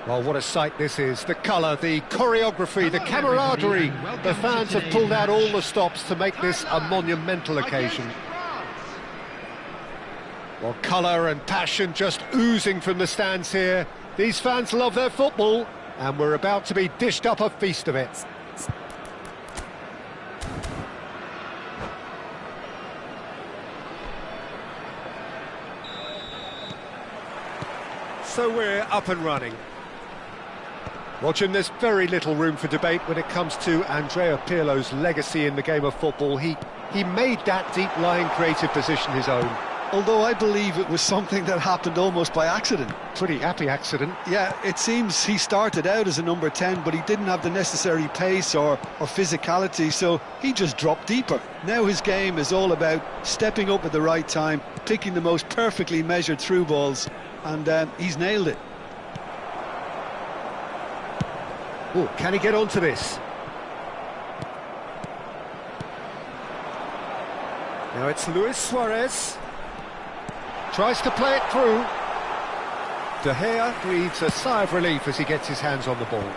Well, what a sight this is. The colour, the choreography, the camaraderie. The fans have pulled out all the stops to make this a monumental occasion. Well, colour and passion just oozing from the stands here. These fans love their football, and we're about to be dished up a feast of it. So we're up and running. Watching, there's very little room for debate when it comes to Andrea Pirlo's legacy in the game of football. He made that deep-lying creative position his own. Although I believe it was something that happened almost by accident. Pretty happy accident. Yeah, it seems he started out as a number 10, but he didn't have the necessary pace or physicality, so he just dropped deeper. Now his game is all about stepping up at the right time, picking the most perfectly measured through balls, and he's nailed it. Oh, can he get onto this? Now it's Luis Suarez. Tries to play it through. De Gea breathes a sigh of relief as he gets his hands on the ball.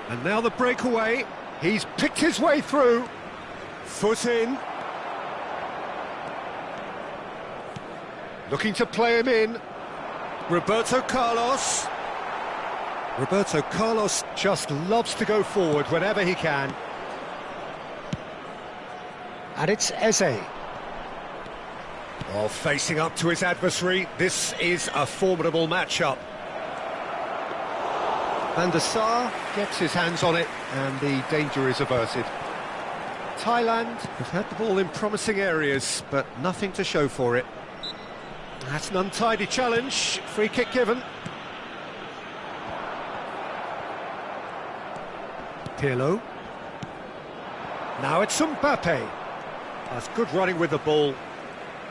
And now the breakaway. He's picked his way through. Foot in. Looking to play him in. Roberto Carlos. Roberto Carlos just loves to go forward whenever he can. And it's Eze. Oh, facing up to his adversary, this is a formidable matchup. Van der Sar gets his hands on it, and the danger is averted. Thailand have had the ball in promising areas, but nothing to show for it. That's an untidy challenge, free kick given. Pirlo. Now it's Mbappe. That's good running with the ball.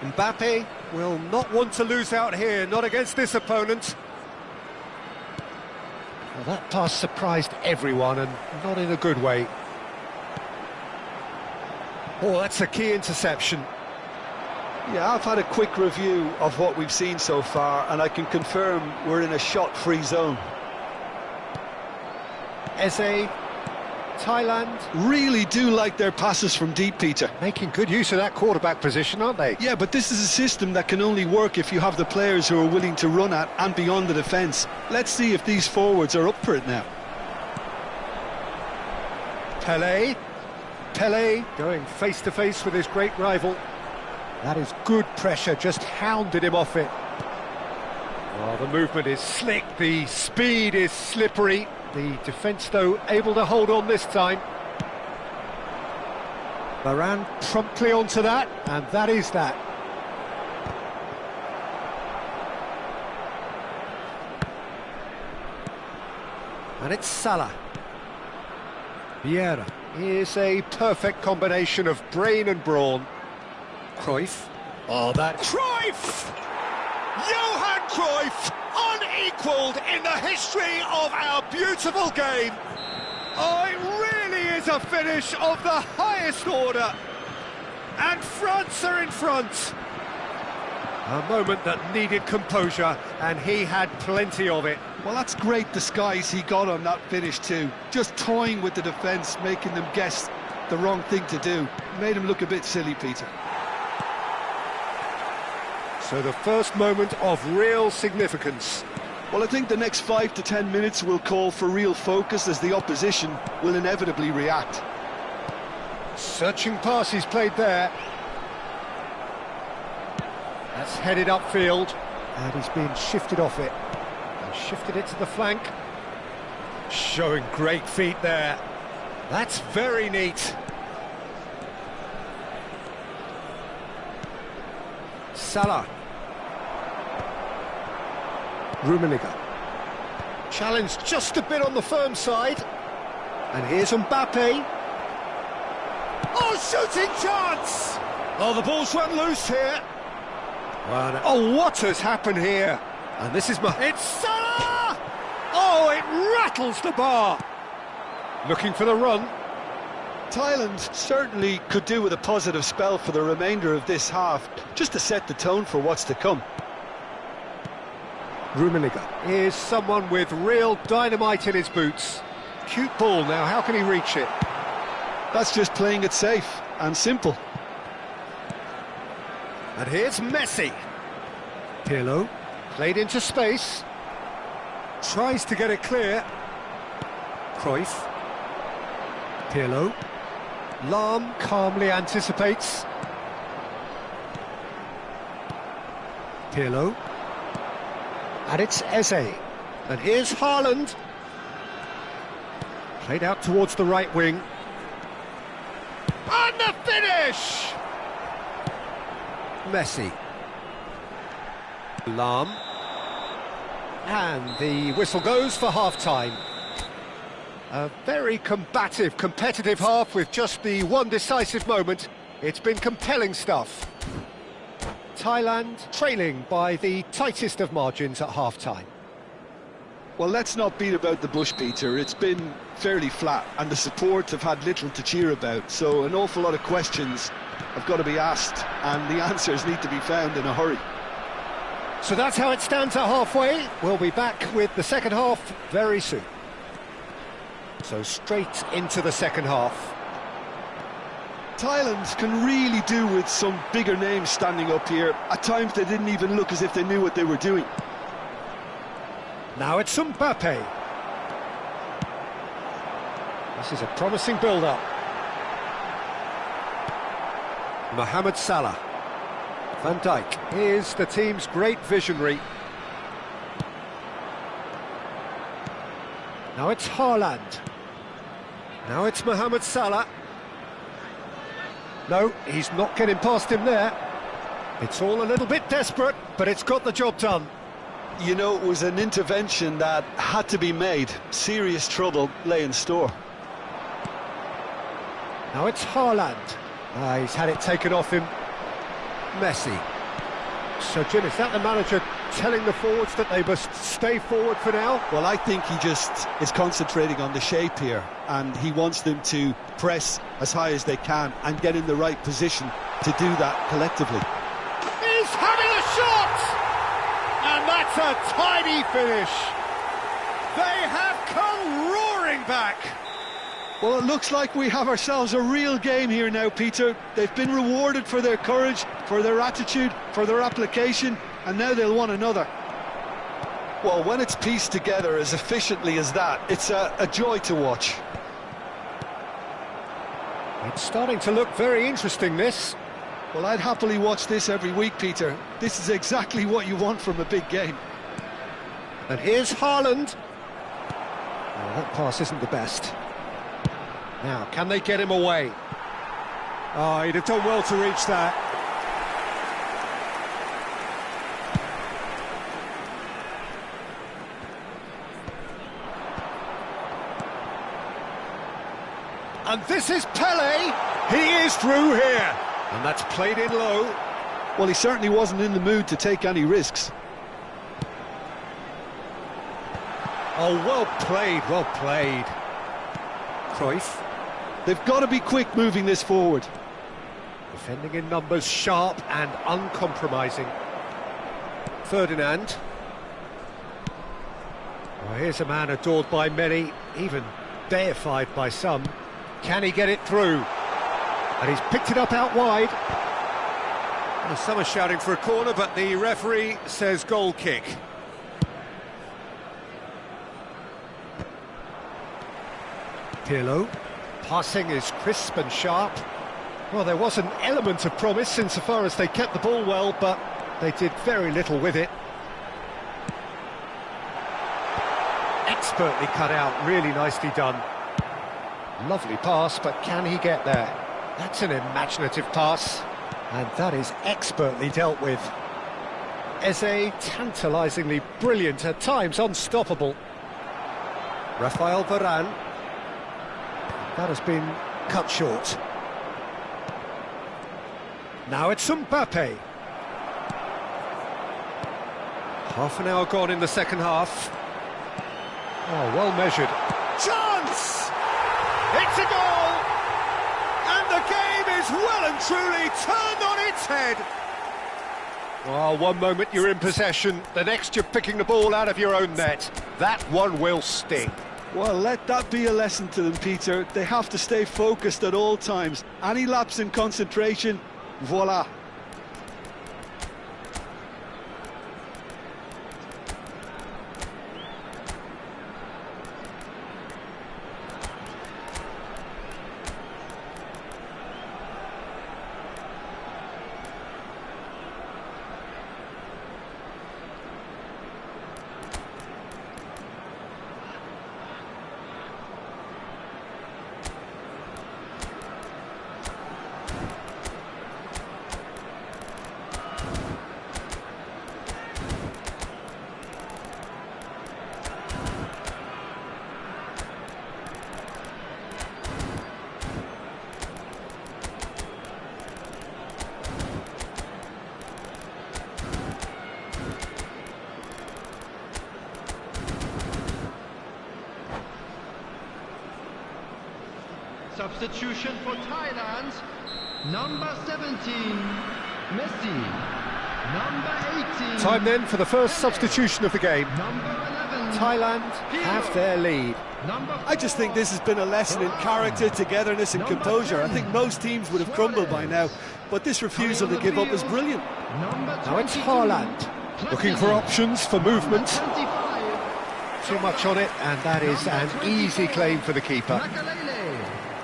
Mbappe will not want to lose out here, not against this opponent. Well, that pass surprised everyone, and not in a good way. Oh, that's a key interception. Yeah, I've had a quick review of what we've seen so far, and I can confirm we're in a shot-free zone. Eze. Thailand really do like their passes from deep, Peter. Making good use of that quarterback position, aren't they? Yeah, but this is a system that can only work if you have the players who are willing to run at and beyond the defence. Let's see if these forwards are up for it now. Pelé going face-to-face with his great rival. That is good pressure, just hounded him off it. Oh, the movement is slick, the speed is slippery. The defence, though, able to hold on this time. Varane promptly onto that, and that is that. And it's Salah. Vieira is a perfect combination of brain and brawn. Cruyff. Oh, that... Cruyff! Johan Cruyff, unequalled in the history of our beautiful game. Oh, it really is a finish of the highest order. And France are in front. A moment that needed composure, and he had plenty of it. Well, that's great disguise he got on that finish too. Just toying with the defence, making them guess the wrong thing to do. Made him look a bit silly, Peter. So the first moment of real significance. Well, I think the next 5 to 10 minutes will call for real focus as the opposition will inevitably react. Searching pass he's played there. That's headed upfield, and he's been shifted off it. And shifted it to the flank. Showing great feet there. That's very neat. Salah. Rummenigge. Challenged just a bit on the firm side. And here's Mbappe. Oh, shooting chance! Oh, the ball's run loose here. Oh, what has happened here? And this is it's Salah! Oh, it rattles the bar. Looking for the run. Thailand certainly could do with a positive spell for the remainder of this half, just to set the tone for what's to come. Rummenigge is someone with real dynamite in his boots. Cute ball now, how can he reach it? That's just playing it safe and simple. And here's Messi. Pirlo, played into space. Tries to get it clear. Cruyff. Pirlo. Lahm calmly anticipates. Pirlo. And it's Eze. And here's Haaland. Played out towards the right wing. And the finish! Messi. Lahm. And the whistle goes for half-time. A very combative, competitive half with just the one decisive moment. It's been compelling stuff. Thailand trailing by the tightest of margins at half-time. Well, let's not beat about the bush, Peter. It's been fairly flat, and the support have had little to cheer about, so an awful lot of questions have got to be asked, and the answers need to be found in a hurry. So that's how it stands at halfway. We'll be back with the second half very soon. So straight into the second half. Thailand can really do with some bigger names standing up here. At times they didn't even look as if they knew what they were doing. Now it's Mbappe. This is a promising build-up. Mohamed Salah. Van Dijk is the team's great visionary. Now it's Haaland. Now it's Mohamed Salah. No, he's not getting past him there. It's all a little bit desperate, but it's got the job done. You know, it was an intervention that had to be made. Serious trouble lay in store. Now it's Haaland. He's had it taken off him. Messi. So, Jim, is that the manager telling the forwards that they must stay forward for now? Well, I think he just is concentrating on the shape here, and he wants them to press as high as they can and get in the right position to do that collectively. He's having a shot! And that's a tidy finish. They have come roaring back. Well, it looks like we have ourselves a real game here now, Peter. They've been rewarded for their courage, for their attitude, for their application, and now they'll want another. Well, when it's pieced together as efficiently as that, it's a joy to watch. It's starting to look very interesting, this. Well, I'd happily watch this every week, Peter. This is exactly what you want from a big game. And here's Haaland. Oh, that pass isn't the best. Now, can they get him away? Oh, he'd have done well to reach that. And this is Pele. He is through here. And that's played in low. Well, he certainly wasn't in the mood to take any risks. Oh, well played, well played. Cruyff. They've got to be quick moving this forward. Defending in numbers, sharp and uncompromising. Ferdinand. Well, here's a man adored by many, even deified by some. Can he get it through? And he's picked it up out wide. Well, some are shouting for a corner, but the referee says goal kick. Pirlo. Passing is crisp and sharp. Well, there was an element of promise insofar as they kept the ball well, but they did very little with it. Expertly cut out, really nicely done. Lovely pass, but can he get there? That's an imaginative pass, and that is expertly dealt with. Eze, tantalisingly brilliant, at times unstoppable. Rafael Varane. That has been cut short. Now it's Mbappe. Half an hour gone in the second half. Oh, well measured. Chance! It's a goal! And the game is well and truly turned on its head. Oh, one moment you're in possession, the next you're picking the ball out of your own net. That one will sting. Well, let that be a lesson to them, Peter. They have to stay focused at all times. Any lapse in concentration, voila. Substitution for Thailand, number 17, Messi, number 18. Time then for the first substitution of the game. Number 11, Thailand have their lead. I just think this has been a lesson in character, togetherness and composure. I think most teams would have crumbled by now, but this refusal to give up is brilliant. Now it's Haaland, looking for options for movement. Too much on it, and that is an easy claim for the keeper.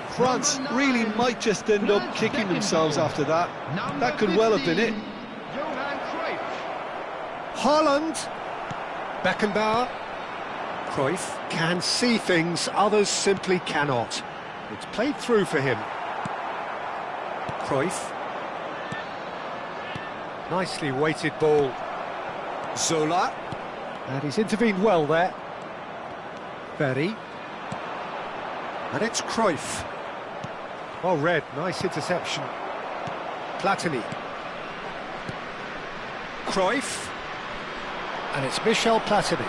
France really might just end up kicking themselves after that. That could well have been it. Haaland. Beckenbauer. Cruyff can see things others simply cannot. It's played through for him. Cruyff. Nicely weighted ball. Zola. And he's intervened well there. Berry. And it's Cruyff. Well read, nice interception. Platini. Cruyff. And it's Michel Platini.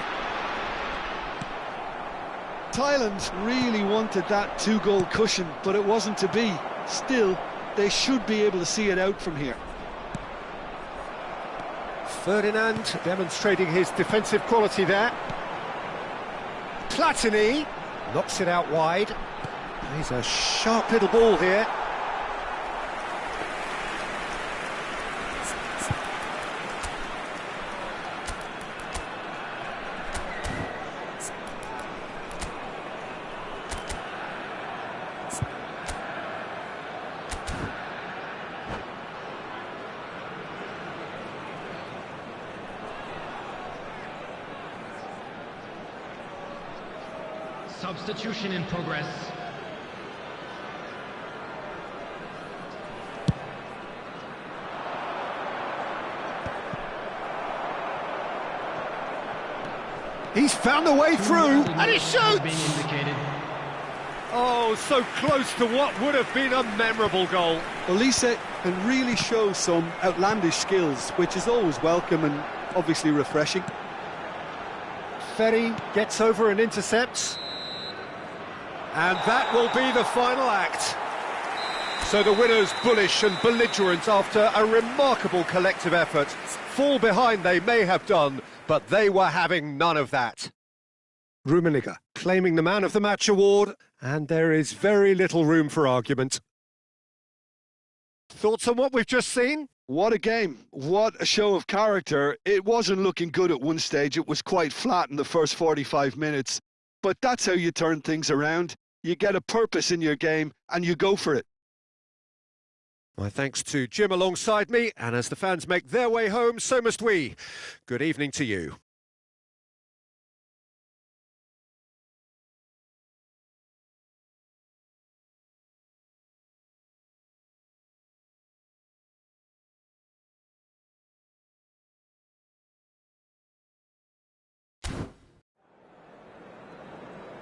Thailand really wanted that two-goal cushion, but it wasn't to be. Still, they should be able to see it out from here. Ferdinand demonstrating his defensive quality there. Platini knocks it out wide. He's a sharp little ball here. Substitution in progress. He's found a way through, and he shoots! Being indicated. Oh, so close to what would have been a memorable goal. Elise can really show some outlandish skills, which is always welcome and obviously refreshing. Ferry gets over and intercepts. And that will be the final act. So the winners, bullish and belligerent after a remarkable collective effort. Fall behind they may have done, but they were having none of that. Rummenigge claiming the Man of the Match award, and there is very little room for argument. Thoughts on what we've just seen? What a game. What a show of character. It wasn't looking good at one stage. It was quite flat in the first 45 minutes. But that's how you turn things around. You get a purpose in your game and you go for it. My thanks to Jim alongside me, and as the fans make their way home, so must we. Good evening to you.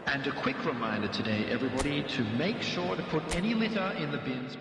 And a quick reminder today, everybody, to make sure to put any litter in the bins.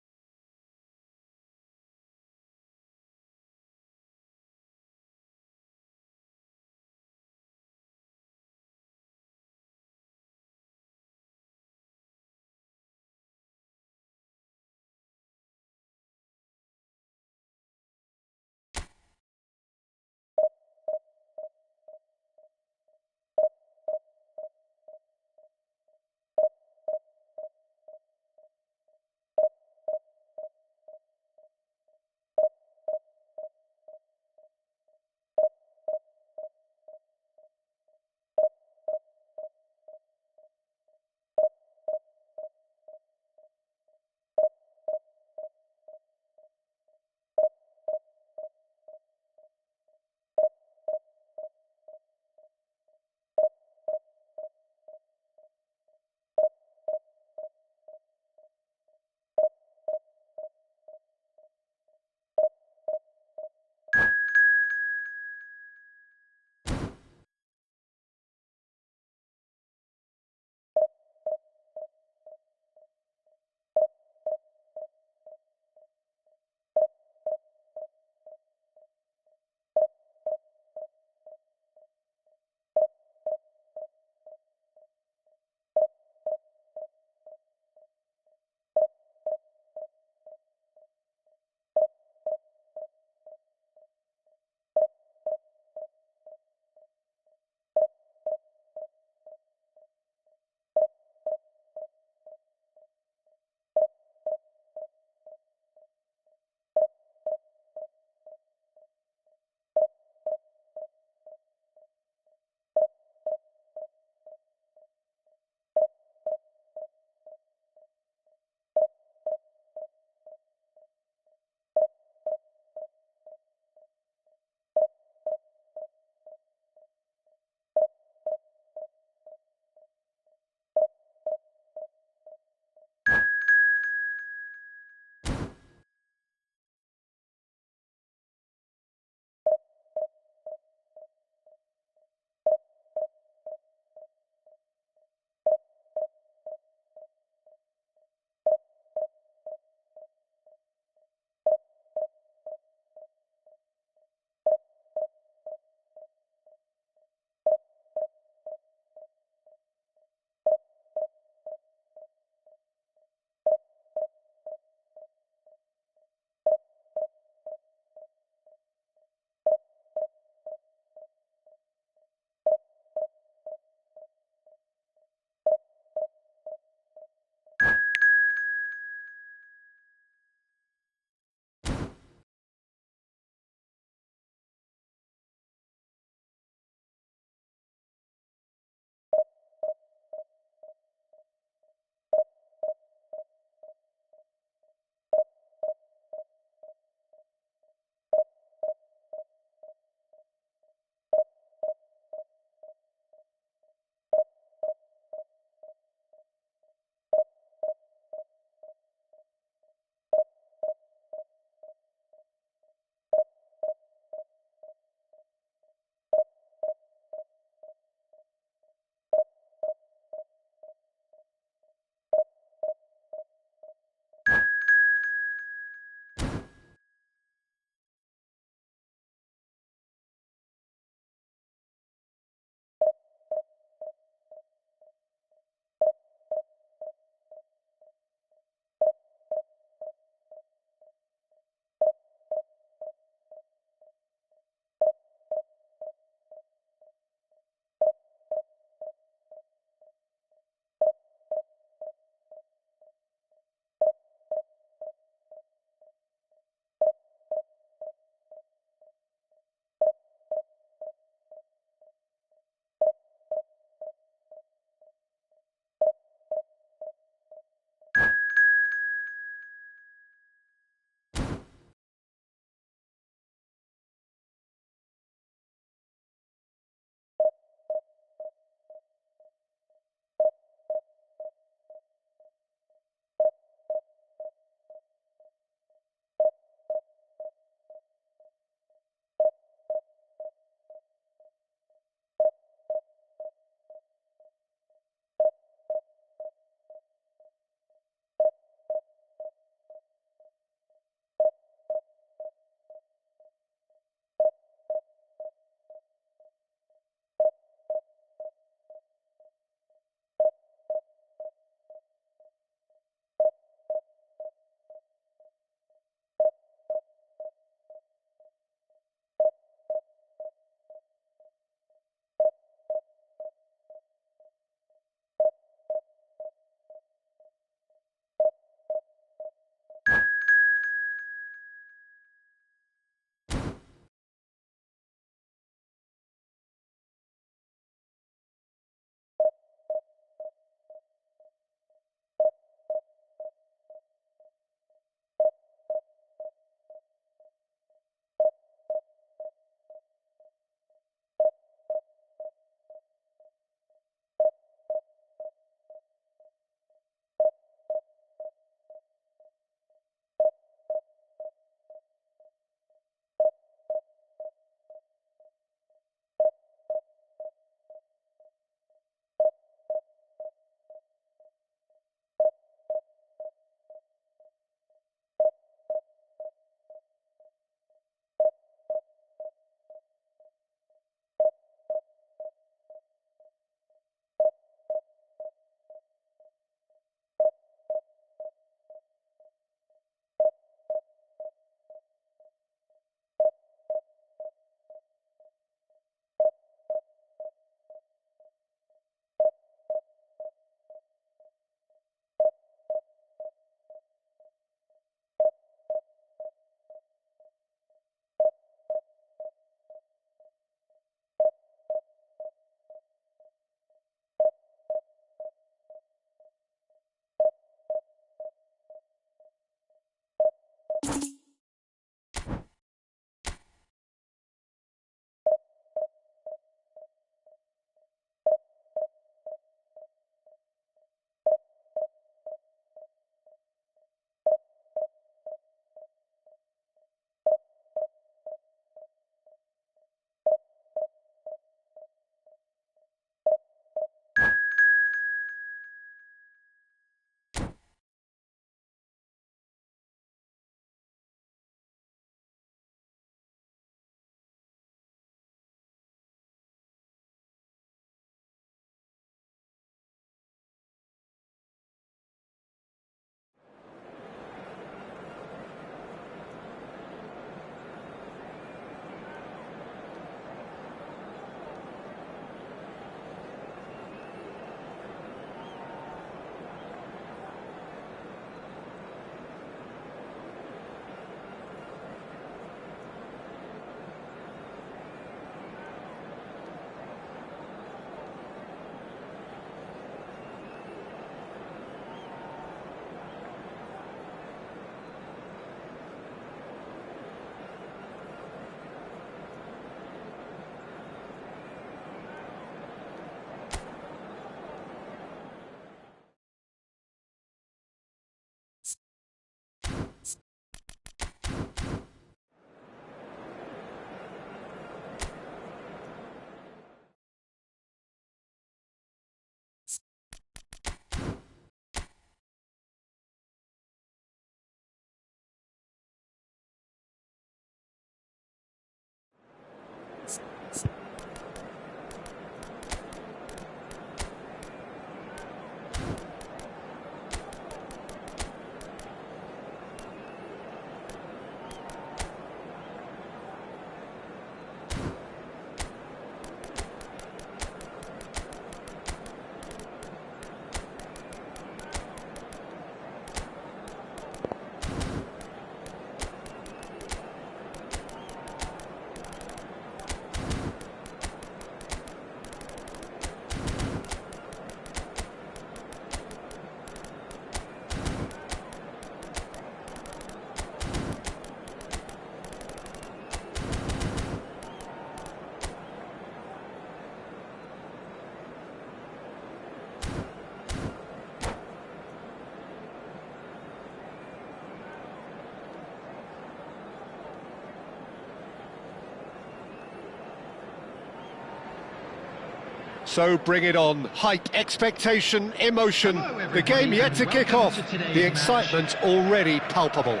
So bring it on. Hype, expectation, emotion. The game yet to kick off. The excitement already palpable.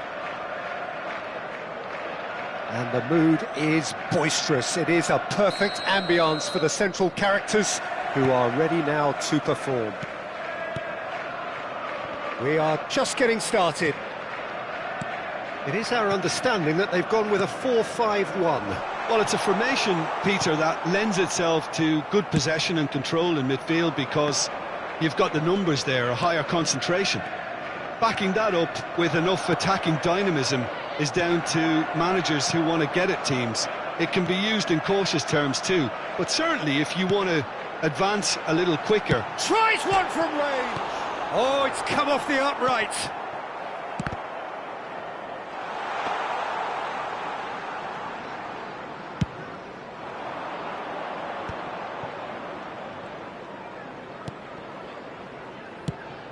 And the mood is boisterous. It is a perfect ambience for the central characters who are ready now to perform. We are just getting started. It is our understanding that they've gone with a 4-5-1. Well, it's a formation, Peter, that lends itself to good possession and control in midfield because you've got the numbers there, a higher concentration. Backing that up with enough attacking dynamism is down to managers who want to get at teams. It can be used in cautious terms too, but certainly if you want to advance a little quicker. Tries one from range! Oh, it's come off the upright.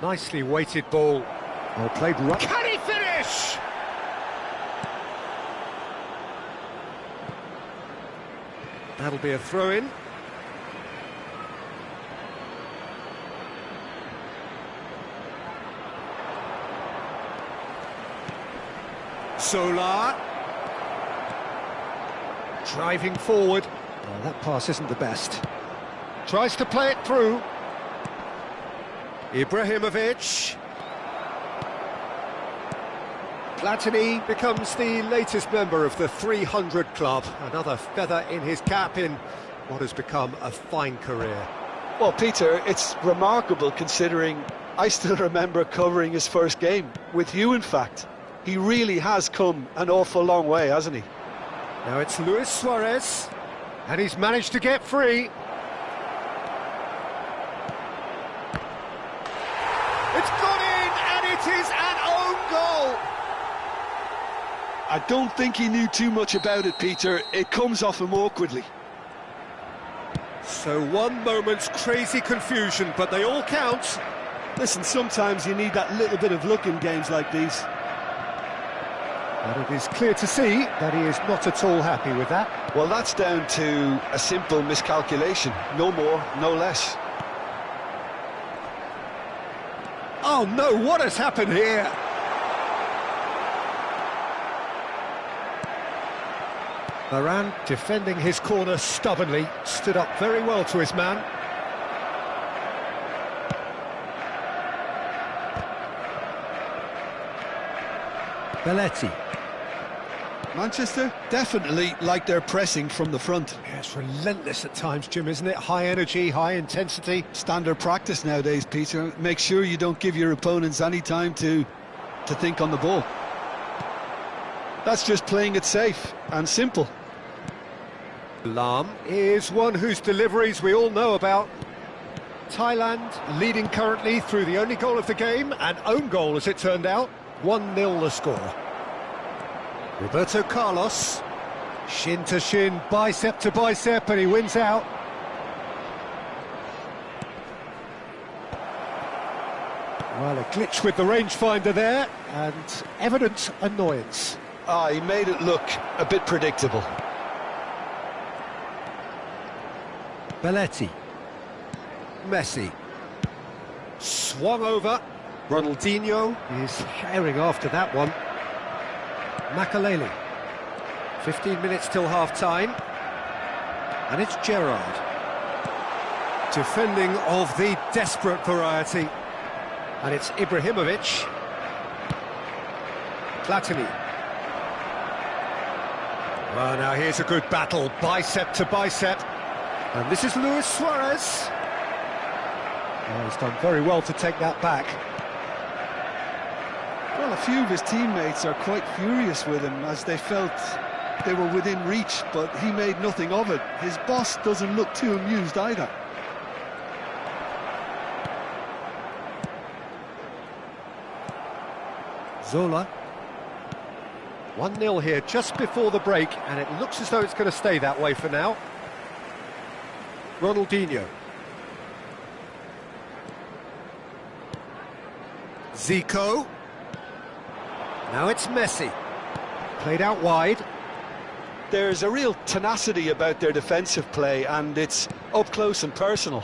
Nicely weighted ball. Well played right. Can he finish? That'll be a throw-in. Solar. Driving forward. Oh, that pass isn't the best. Tries to play it through. Ibrahimovic. Platini becomes the latest member of the 300 club. Another feather in his cap in what has become a fine career. Well, Peter, it's remarkable considering I still remember covering his first game, with you in fact. He really has come an awful long way, hasn't he? Now it's Luis Suarez, and he's managed to get free. It's gone in, and it is an own goal! I don't think he knew too much about it, Peter. It comes off him awkwardly. So one moment's crazy confusion, but they all count. Listen, sometimes you need that little bit of luck in games like these. And it is clear to see that he is not at all happy with that. Well, that's down to a simple miscalculation. No more, no less. Oh no, what has happened here? Varane, defending his corner stubbornly, stood up very well to his man. Belletti. Manchester definitely like their pressing from the front. Yeah, it's relentless at times, Jim, isn't it? High energy, high intensity. Standard practice nowadays, Peter. Make sure you don't give your opponents any time to think on the ball. That's just playing it safe and simple. Lam is one whose deliveries we all know about. Thailand leading currently through the only goal of the game, an own goal as it turned out. 1-0 the score. Roberto Carlos, shin to shin, bicep to bicep, and he wins out. Well, a glitch with the rangefinder there, and evident annoyance. He made it look a bit predictable. Belletti. Messi. Swung over. Ronaldinho is herring after that one. Makaleli. 15 minutes till half-time. And it's Gerrard. Defending of the desperate variety. And it's Ibrahimovic. Platini. Well, now here's a good battle, bicep to bicep. And this is Luis Suarez. Oh, he's done very well to take that back. Well, a few of his teammates are quite furious with him as they felt they were within reach, but he made nothing of it. His boss doesn't look too amused either. Zola. 1-0 here just before the break, and it looks as though it's going to stay that way for now. Ronaldinho. Zico. Now it's Messi. Played out wide. There's a real tenacity about their defensive play, and it's up close and personal.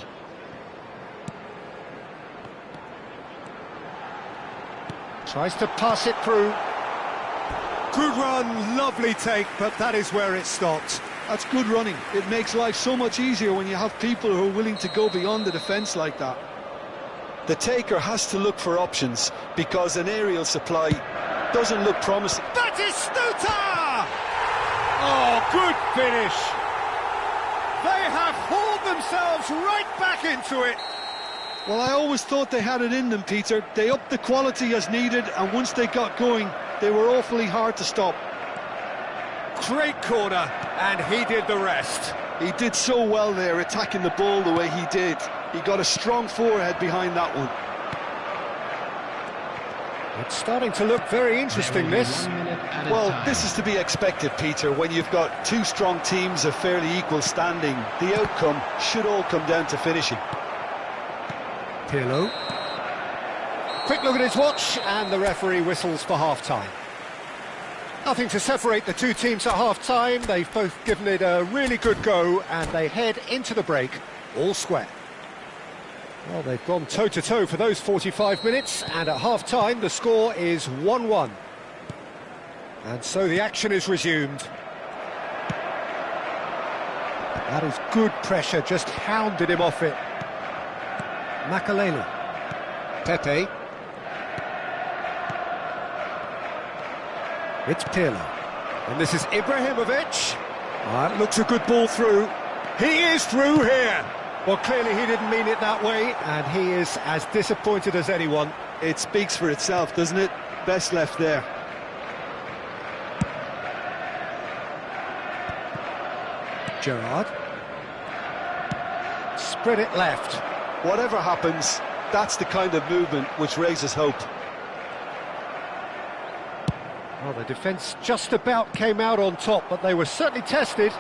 Tries to pass it through. Good run, lovely take, but that is where it stopped. That's good running. It makes life so much easier when you have people who are willing to go beyond the defence like that. The taker has to look for options because an aerial supply doesn't look promising. Batistuta! Oh, good finish. They have hauled themselves right back into it. Well, I always thought they had it in them, Peter. They upped the quality as needed, and once they got going, they were awfully hard to stop. Great corner, and he did the rest. He did so well there, attacking the ball the way he did. He got a strong forehead behind that one. It's starting to look very interesting, this. Well, this is to be expected, Peter. When you've got two strong teams of fairly equal standing, the outcome should all come down to finishing. Pirlo. Quick look at his watch, and the referee whistles for half-time. Nothing to separate the two teams at half-time. They've both given it a really good go, and they head into the break all square. Well, they've gone toe-to-toe for those 45 minutes, and at half-time the score is 1-1. And so the action is resumed. That is good pressure, just hounded him off it. Makalele. Pepe. It's Pirlo. And this is Ibrahimovic. That looks a good ball through. He is through here. Well, clearly he didn't mean it that way, and he is as disappointed as anyone. It speaks for itself, doesn't it? Best left there. Gerrard. Spread it left. Whatever happens, that's the kind of movement which raises hope. Well, the defence just about came out on top, but they were certainly tested.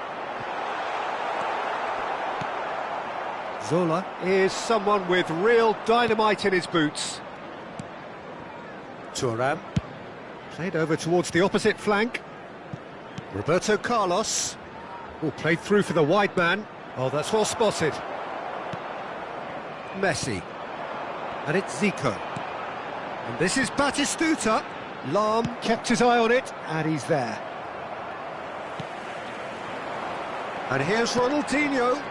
Zola is someone with real dynamite in his boots. Thuram. Played over towards the opposite flank. Roberto Carlos. Oh, played through for the wide man. Oh, that's well spotted. Messi. And it's Zico. And this is Batistuta. Lahm kept his eye on it, and he's there. And here's Ronaldinho.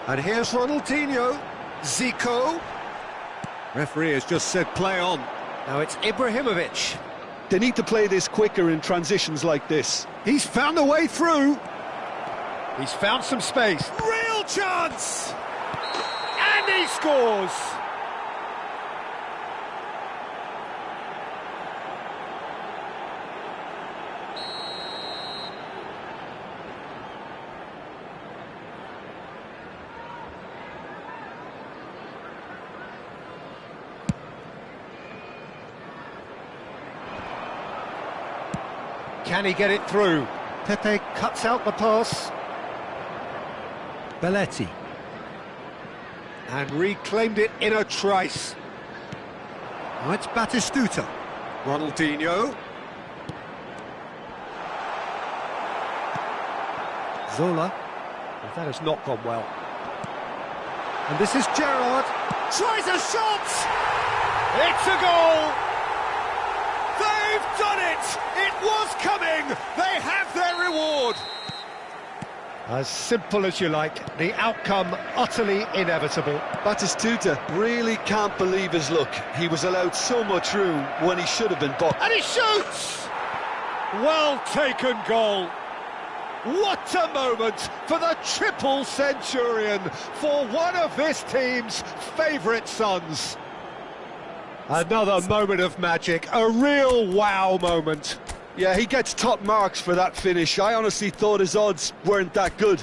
And here's Ronaldinho. Zico. Referee has just said play on. Now it's Ibrahimovic. They need to play this quicker in transitions like this. He's found a way through. He's found some space. Real chance! And he scores! Can he get it through? Pepe cuts out the pass. Belletti. And reclaimed it in a trice. Now it's Batistuta. Ronaldinho. Zola. Well, that has not gone well. And this is Gerrard. Tries a shot! It's a goal! They've done it! It was coming! They have their reward! As simple as you like, the outcome utterly inevitable. Batistuta really can't believe his luck. He was allowed so much room when he should have been boxed. And he shoots! Well taken goal. What a moment for the triple centurion, for one of this team's favourite sons. Another moment of magic, a real wow moment. Yeah, he gets top marks for that finish. I honestly thought his odds weren't that good.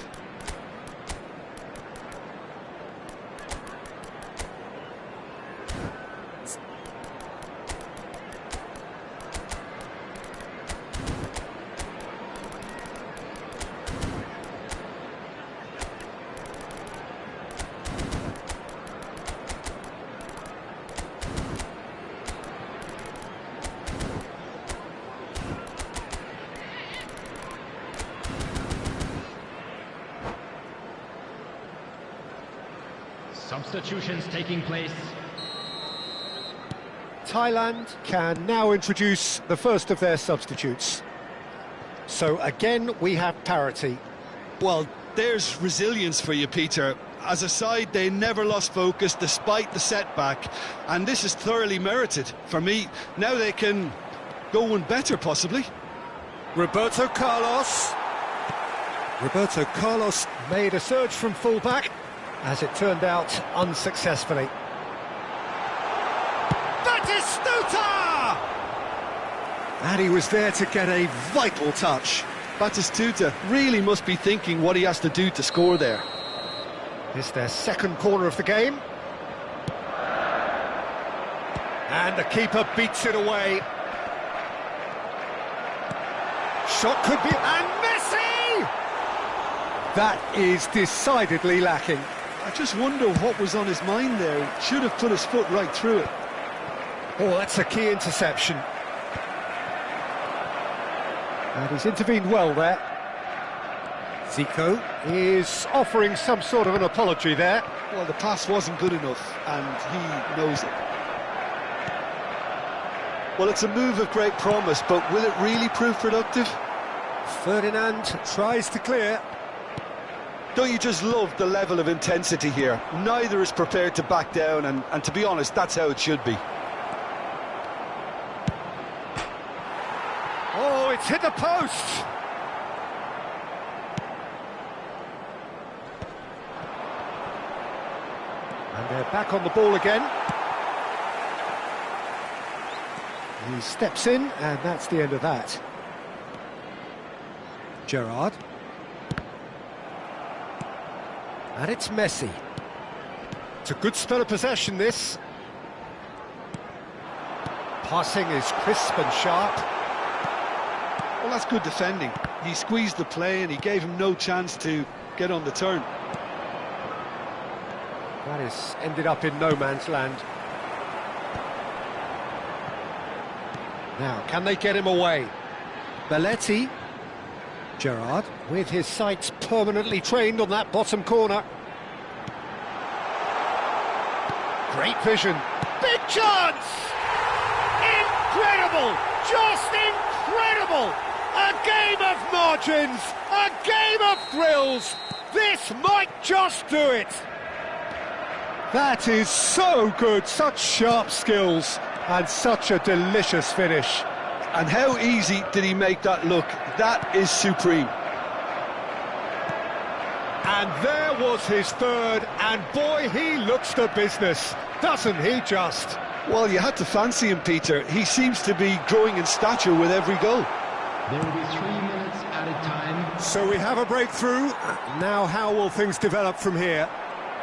Substitutions taking place. Thailand can now introduce the first of their substitutes. So again, we have parity. Well, there's resilience for you, Peter. As a side, they never lost focus despite the setback, and this is thoroughly merited. For me, now they can go one better, possibly. Roberto Carlos. Roberto Carlos made a surge from fullback, as it turned out unsuccessfully. Batistuta! And he was there to get a vital touch. Batistuta really must be thinking what he has to do to score there. It's their second corner of the game. And the keeper beats it away. Shot could be... And Messi! That is decidedly lacking. I just wonder what was on his mind there. He should have put his foot right through it. Oh, that's a key interception. And he's intervened well there. Zico is offering some sort of an apology there. Well, the pass wasn't good enough, and he knows it. Well, it's a move of great promise, but will it really prove productive? Ferdinand tries to clear. Don't you just love the level of intensity here? Neither is prepared to back down, and to be honest, that's how it should be. Oh, it's hit the post! And they're back on the ball again. He steps in, and that's the end of that. Gerrard. And it's Messi. It's a good spell of possession, this. Passing is crisp and sharp. Well, that's good defending. He squeezed the play and he gave him no chance to get on the turn. That has ended up in no man's land. Now, can they get him away? Belletti. Gerrard, with his sights permanently trained on that bottom corner. Great vision. Big chance! Incredible! Just incredible! A game of margins! A game of thrills! This might just do it! That is so good, such sharp skills, and such a delicious finish. And how easy did he make that look? That is supreme. And there was his third, and boy, he looks the business, doesn't he just? Well, you had to fancy him, Peter. He seems to be growing in stature with every goal. There will be 3 minutes added time. So we have a breakthrough. Now how will things develop from here?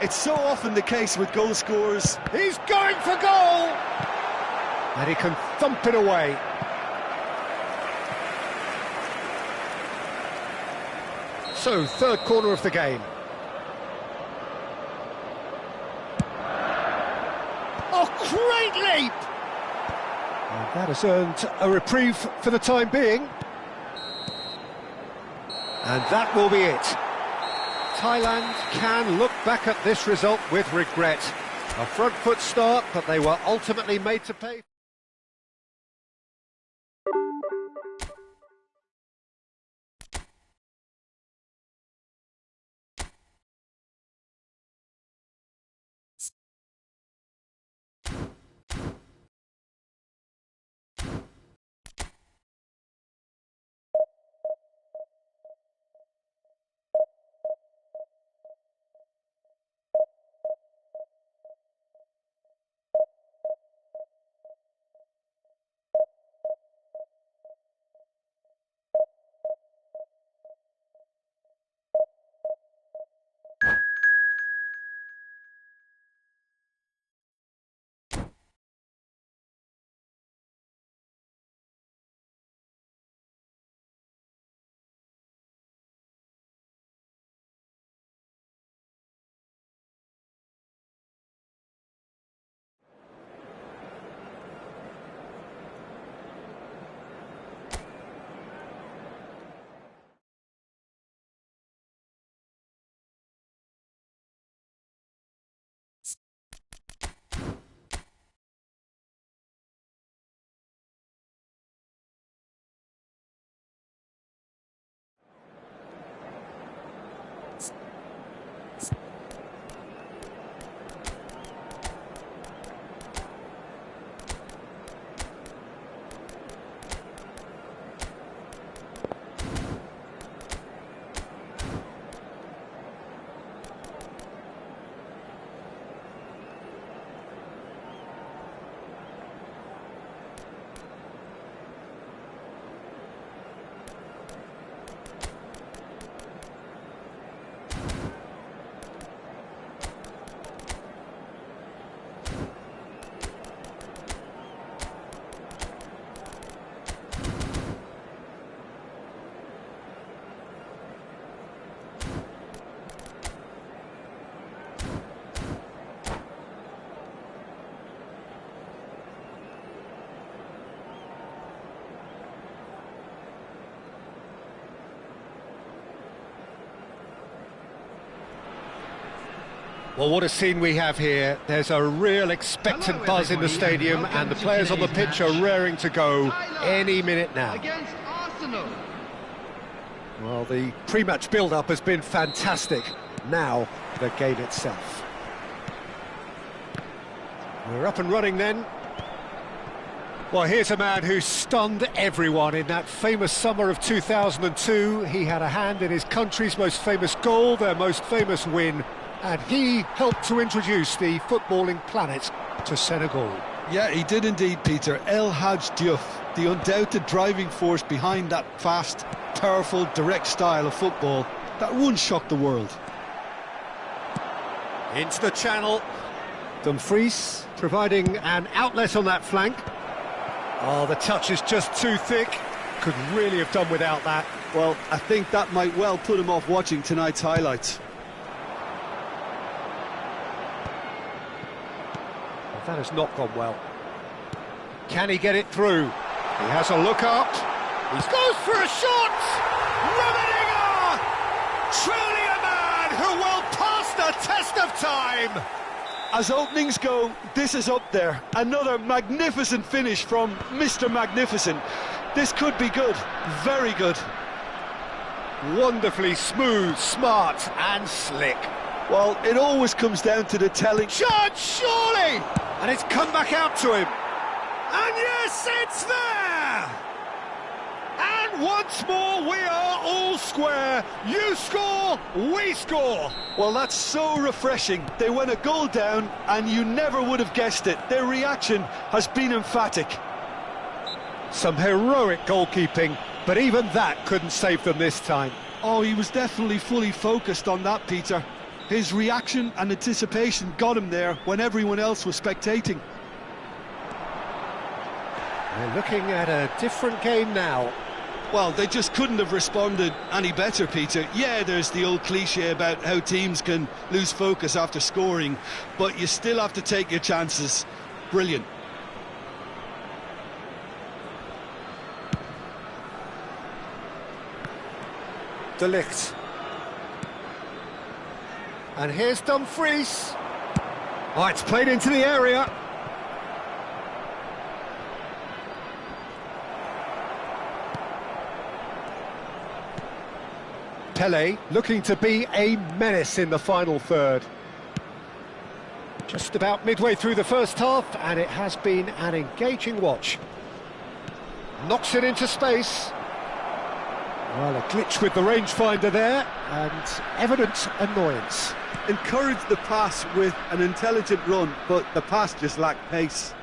It's so often the case with goal scorers. He's going for goal! And he can thump it away. So, third corner of the game. Oh, great leap! And that has earned a reprieve for the time being. And that will be it. Thailand can look back at this result with regret. A front foot start, but they were ultimately made to pay. Well, what a scene we have here. There's a real expectant buzz in the stadium, and the players on the pitch are raring to go any minute now. Against Arsenal. Well, the pre-match build-up has been fantastic. Now, the game itself. We're up and running then. Well, here's a man who stunned everyone in that famous summer of 2002. He had a hand in his country's most famous goal, their most famous win, and he helped to introduce the footballing planet to Senegal. Yeah, he did indeed, Peter. El Hadj Diouf, the undoubted driving force behind that fast, powerful, direct style of football that once shocked the world. Into the channel. Dumfries providing an outlet on that flank. Oh, the touch is just too thick. Could really have done without that. Well, I think that might well put him off watching tonight's highlights. Well, that has not gone well. Can he get it through? He has a look up. He goes for a shot! Rummenigge! Truly a man who will pass the test of time! As openings go, this is up there. Another magnificent finish from Mr. Magnificent. This could be good, very good. Wonderfully smooth, smart and slick. Well, it always comes down to the telling. Shot, surely! And it's come back out to him. And yes, it's there! And once more, we are all square. You score, we score. Well, that's so refreshing. They went a goal down, and you never would have guessed it. Their reaction has been emphatic. Some heroic goalkeeping, but even that couldn't save them this time. Oh, he was definitely fully focused on that, Peter. His reaction and anticipation got him there when everyone else was spectating. We're looking at a different game now. Well, they just couldn't have responded any better, Peter. Yeah, there's the old cliche about how teams can lose focus after scoring, but you still have to take your chances. Brilliant. De Ligt. And here's Dumfries. Oh, it's played into the area. Pele looking to be a menace in the final third. Just about midway through the first half, and it has been an engaging watch. Knocks it into space. Well, a glitch with the rangefinder there, and evident annoyance. Encouraged the pass with an intelligent run, but the pass just lacked pace.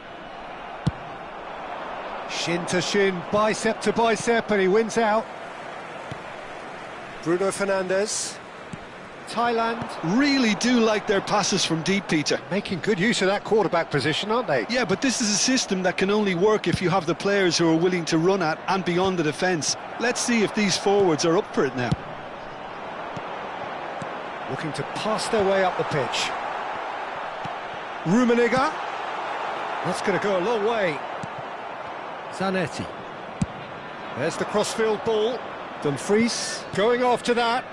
Shin to shin, bicep to bicep, and he wins out. Bruno Fernandes. Thailand. Really do like their passes from deep, Peter. Making good use of that quarterback position, aren't they? Yeah, but this is a system that can only work if you have the players who are willing to run at and beyond the defence. Let's see if these forwards are up for it now. Looking to pass their way up the pitch. Rummenigge. That's going to go a long way. Zanetti. There's the crossfield ball. Dumfries going after that.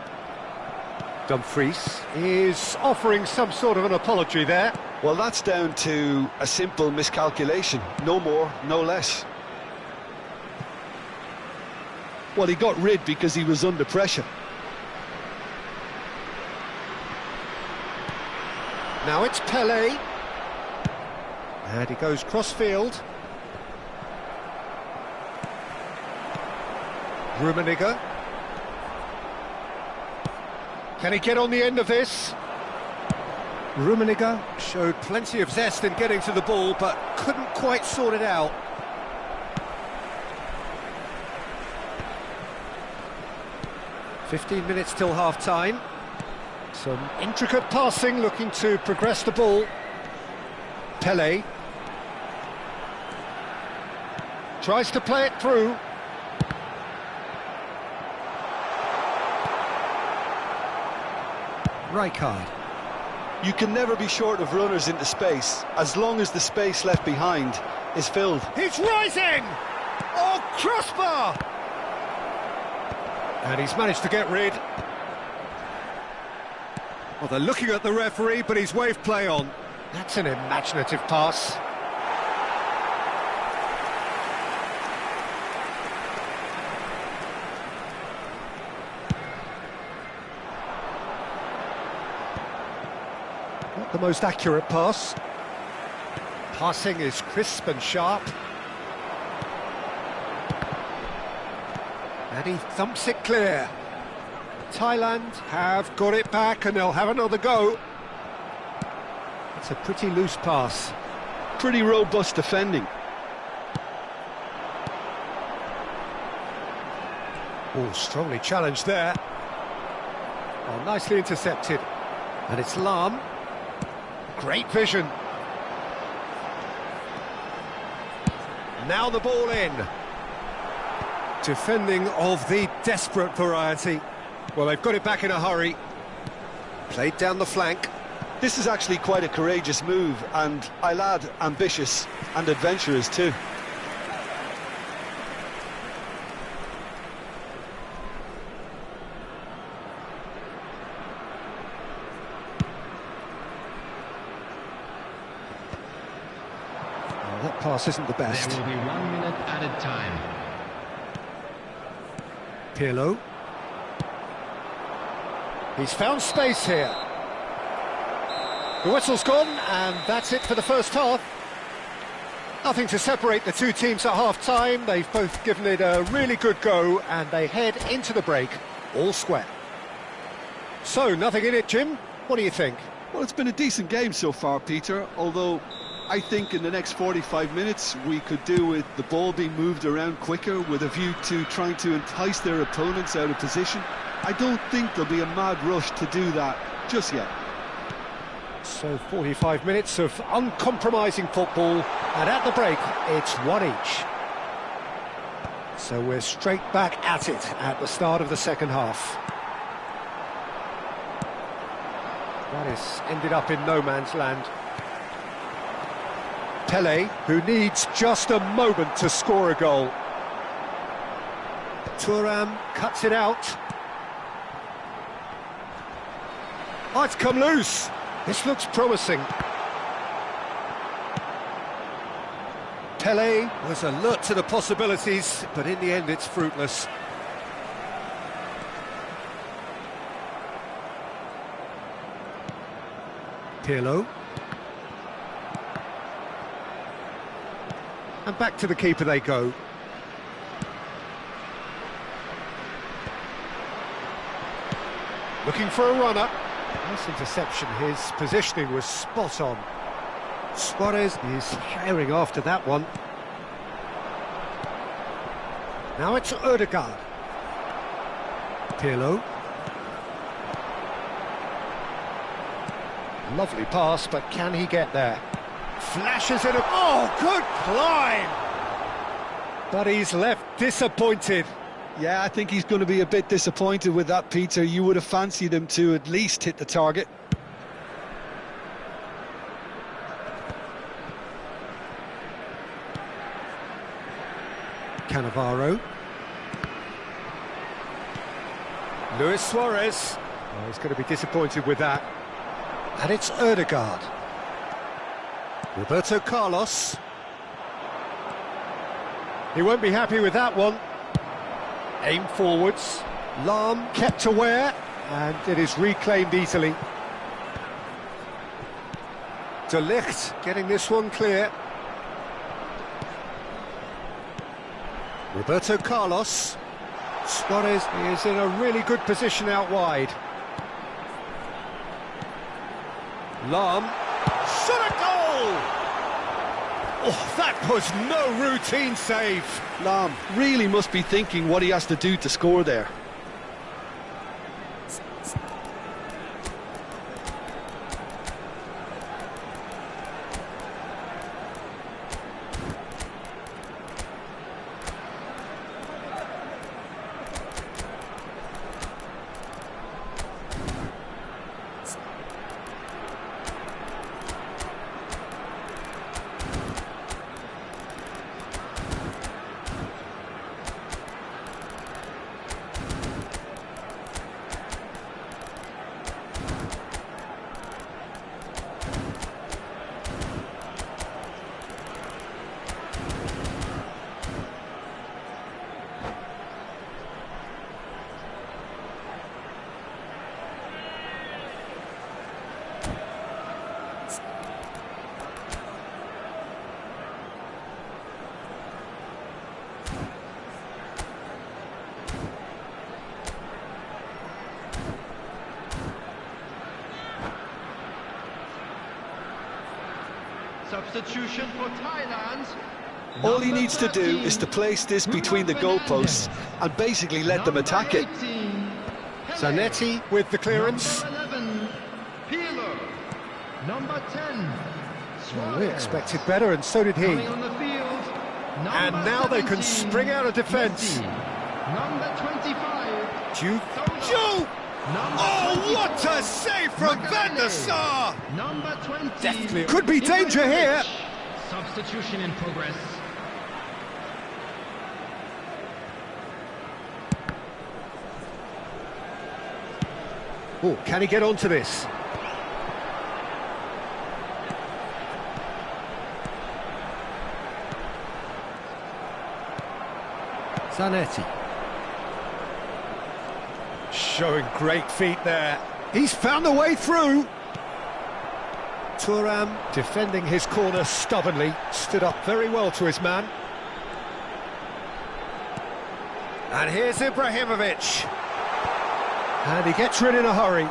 Dumfries is offering some sort of an apology there. Well, that's down to a simple miscalculation. No more, no less. Well, he got rid because he was under pressure. Now it's Pele. And he goes crossfield. Rummenigge. Can he get on the end of this? Rummenigge showed plenty of zest in getting to the ball, but couldn't quite sort it out. "15 minutes till half-time. Some intricate passing, looking to progress the ball. Pele. Tries to play it through. Rijkaard. You can never be short of runners into space, as long as the space left behind is filled. He's rising! Oh, crossbar! And he's managed to get rid. Well, they're looking at the referee, but he's waved play on. That's an imaginative pass. Not the most accurate pass. Passing is crisp and sharp. And he thumps it clear. Thailand have got it back and they'll have another go. It's a pretty loose pass. Pretty robust defending. Oh, strongly challenged there. Oh, nicely intercepted. And it's Lam. Great vision. Now the ball in. Defending of the desperate variety. Well, they've got it back in a hurry. Played down the flank. This is actually quite a courageous move, and I'll add ambitious and adventurous too. Oh, that pass isn't the best. There will be 1 minute added time. Pirlo. He's found space here. The whistle's gone, and that's it for the first half. Nothing to separate the two teams at half-time. They've both given it a really good go, and they head into the break all square. So, nothing in it, Jim. What do you think? Well, it's been a decent game so far, Peter, although I think in the next 45 minutes we could do with the ball being moved around quicker with a view to trying to entice their opponents out of position. I don't think there'll be a mad rush to do that just yet. So 45 minutes of uncompromising football, and at the break it's one each. So we're straight back at it at the start of the second half. That has ended up in no man's land. Pele, who needs just a moment to score a goal. Thuram cuts it out. Oh, it's come loose. This looks promising. Pele was alert to the possibilities, but in the end it's fruitless. Pirlo. And back to the keeper they go. Looking for a runner. Nice interception, his positioning was spot on. Suarez is herring after that one. Now it's Ødegaard. Pirlo. Lovely pass, but can he get there? Flashes it up. Oh, good climb! But he's left disappointed. Yeah, I think he's going to be a bit disappointed with that, Peter. You would have fancied him to at least hit the target. Cannavaro. Luis Suarez. Oh, he's going to be disappointed with that. And it's Ødegaard. Roberto Carlos. He won't be happy with that one. Aim forwards. Lam kept aware, and it is reclaimed easily. De Ligt getting this one clear. Roberto Carlos. Suarez is in a really good position out wide. Lam. Shot a goal! Oh, that was no routine save. Lam really must be thinking what he has to do to score there. Substitution for Thailand. All he needs to do is to place this between the goalposts and basically let them attack it. Zanetti with the clearance. Number 11, Peeler. Number 10, Well, we expected better, and so did he. coming on the field. And now they can spring out of defence. Number 25, Ju. Number Oh, 24, what a save from Van der Sar! Number 20, Definitely could be danger here. Substitution in progress. Oh, can he get onto this? Zanetti. Showing great feet there. He's found the way through. Thuram defending his corner stubbornly, stood up very well to his man. And here's Ibrahimovic. And he gets rid in a hurry.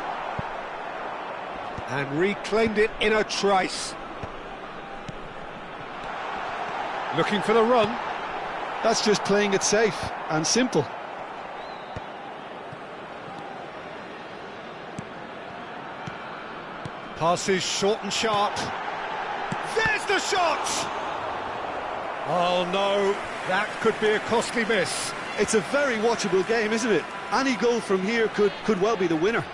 And reclaimed it in a trice. Looking for the run. That's just playing it safe and simple. Passes short and sharp. There's the shot! Oh no, that could be a costly miss. It's a very watchable game, isn't it? Any goal from here could well be the winner.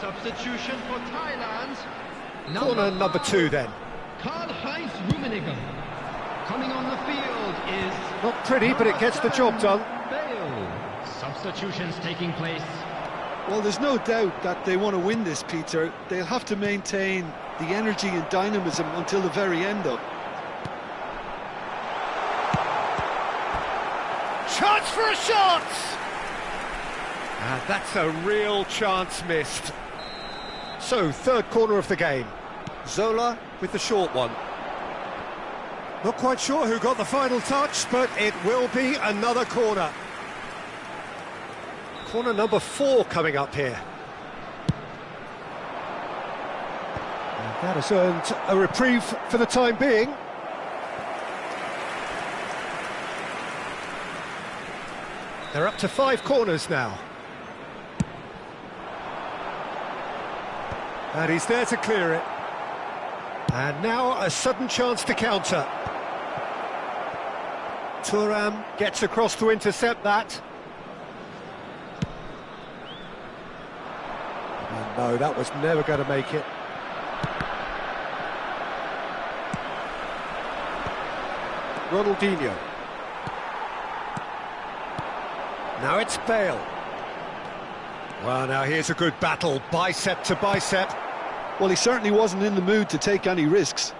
Substitution for Thailand. Corner number 2 then. Karl-Heinz Rummenigge. Coming on the field is... Not pretty, but it gets the job done. Bale. Substitutions taking place. Well, there's no doubt that they want to win this, Peter. They'll have to maintain the energy and dynamism until the very end, though. Chance for a shot! And that's a real chance missed. So, third corner of the game. Zola with the short one. Not quite sure who got the final touch, but it will be another corner. Corner number 4 coming up here. And that has earned a reprieve for the time being. They're up to 5 corners now. And he's there to clear it. And now a sudden chance to counter. Thuram gets across to intercept that. And no, that was never going to make it. Ronaldinho. Now it's Bale. Well, now here's a good battle, bicep to bicep. Well, he certainly wasn't in the mood to take any risks.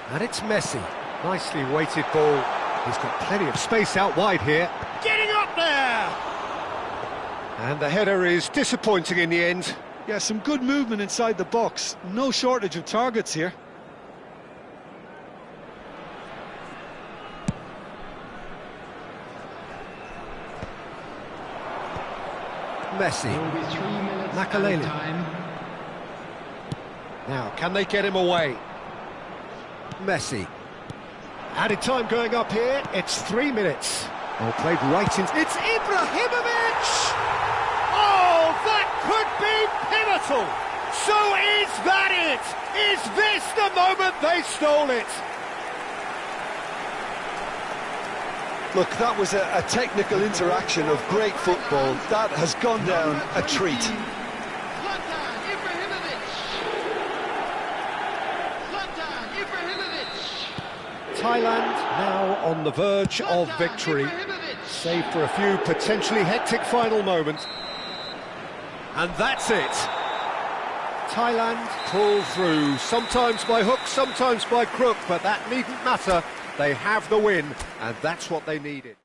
And it's Messi. Nicely weighted ball. He's got plenty of space out wide here. Getting up there! And the header is disappointing in the end. Yeah, some good movement inside the box. No shortage of targets here. Messi. There will be 3 minutes Makalele. added time. Now, can they get him away? Messi. Added time going up here. It's 3 minutes. Oh, played right in. It's Ibrahimovic! Oh, that could be pivotal! So is that it? Is this the moment they stole it? Look, that was a technical interaction of great football. That has gone down a treat. Zlatan Ibrahimovic. Thailand now on the verge of victory, save for a few potentially hectic final moments. And that's it. Thailand pull through, sometimes by hook, sometimes by crook, but that needn't matter. They have the win, and that's what they needed.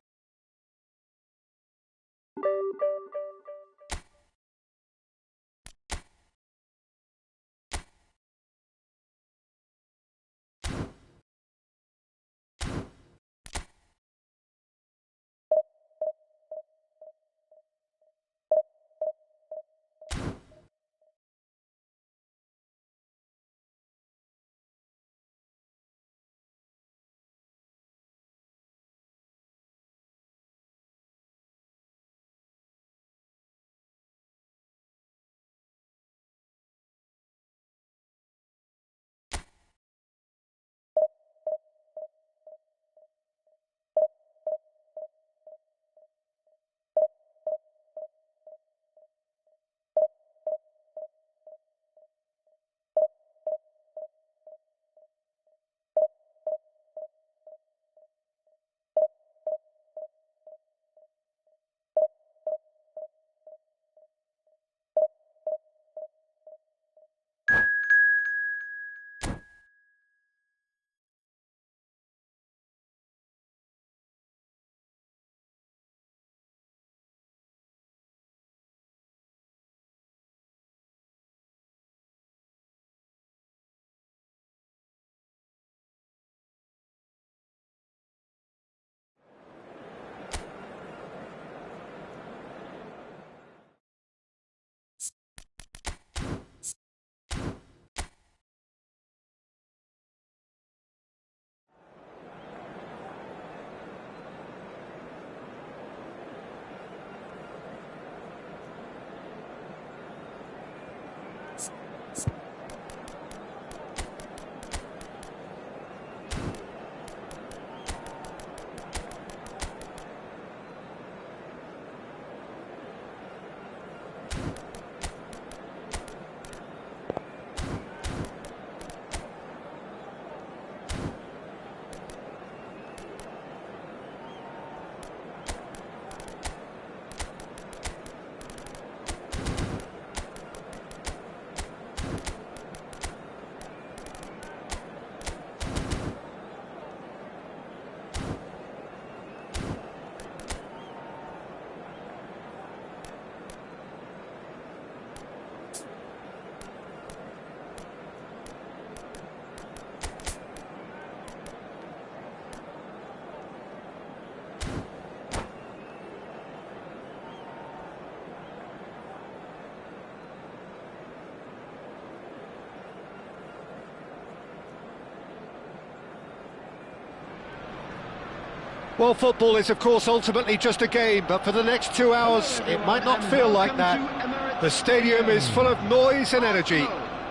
Well, football is, of course, ultimately just a game, but for the next 2 hours, it might not feel like that. The stadium is full of noise and energy.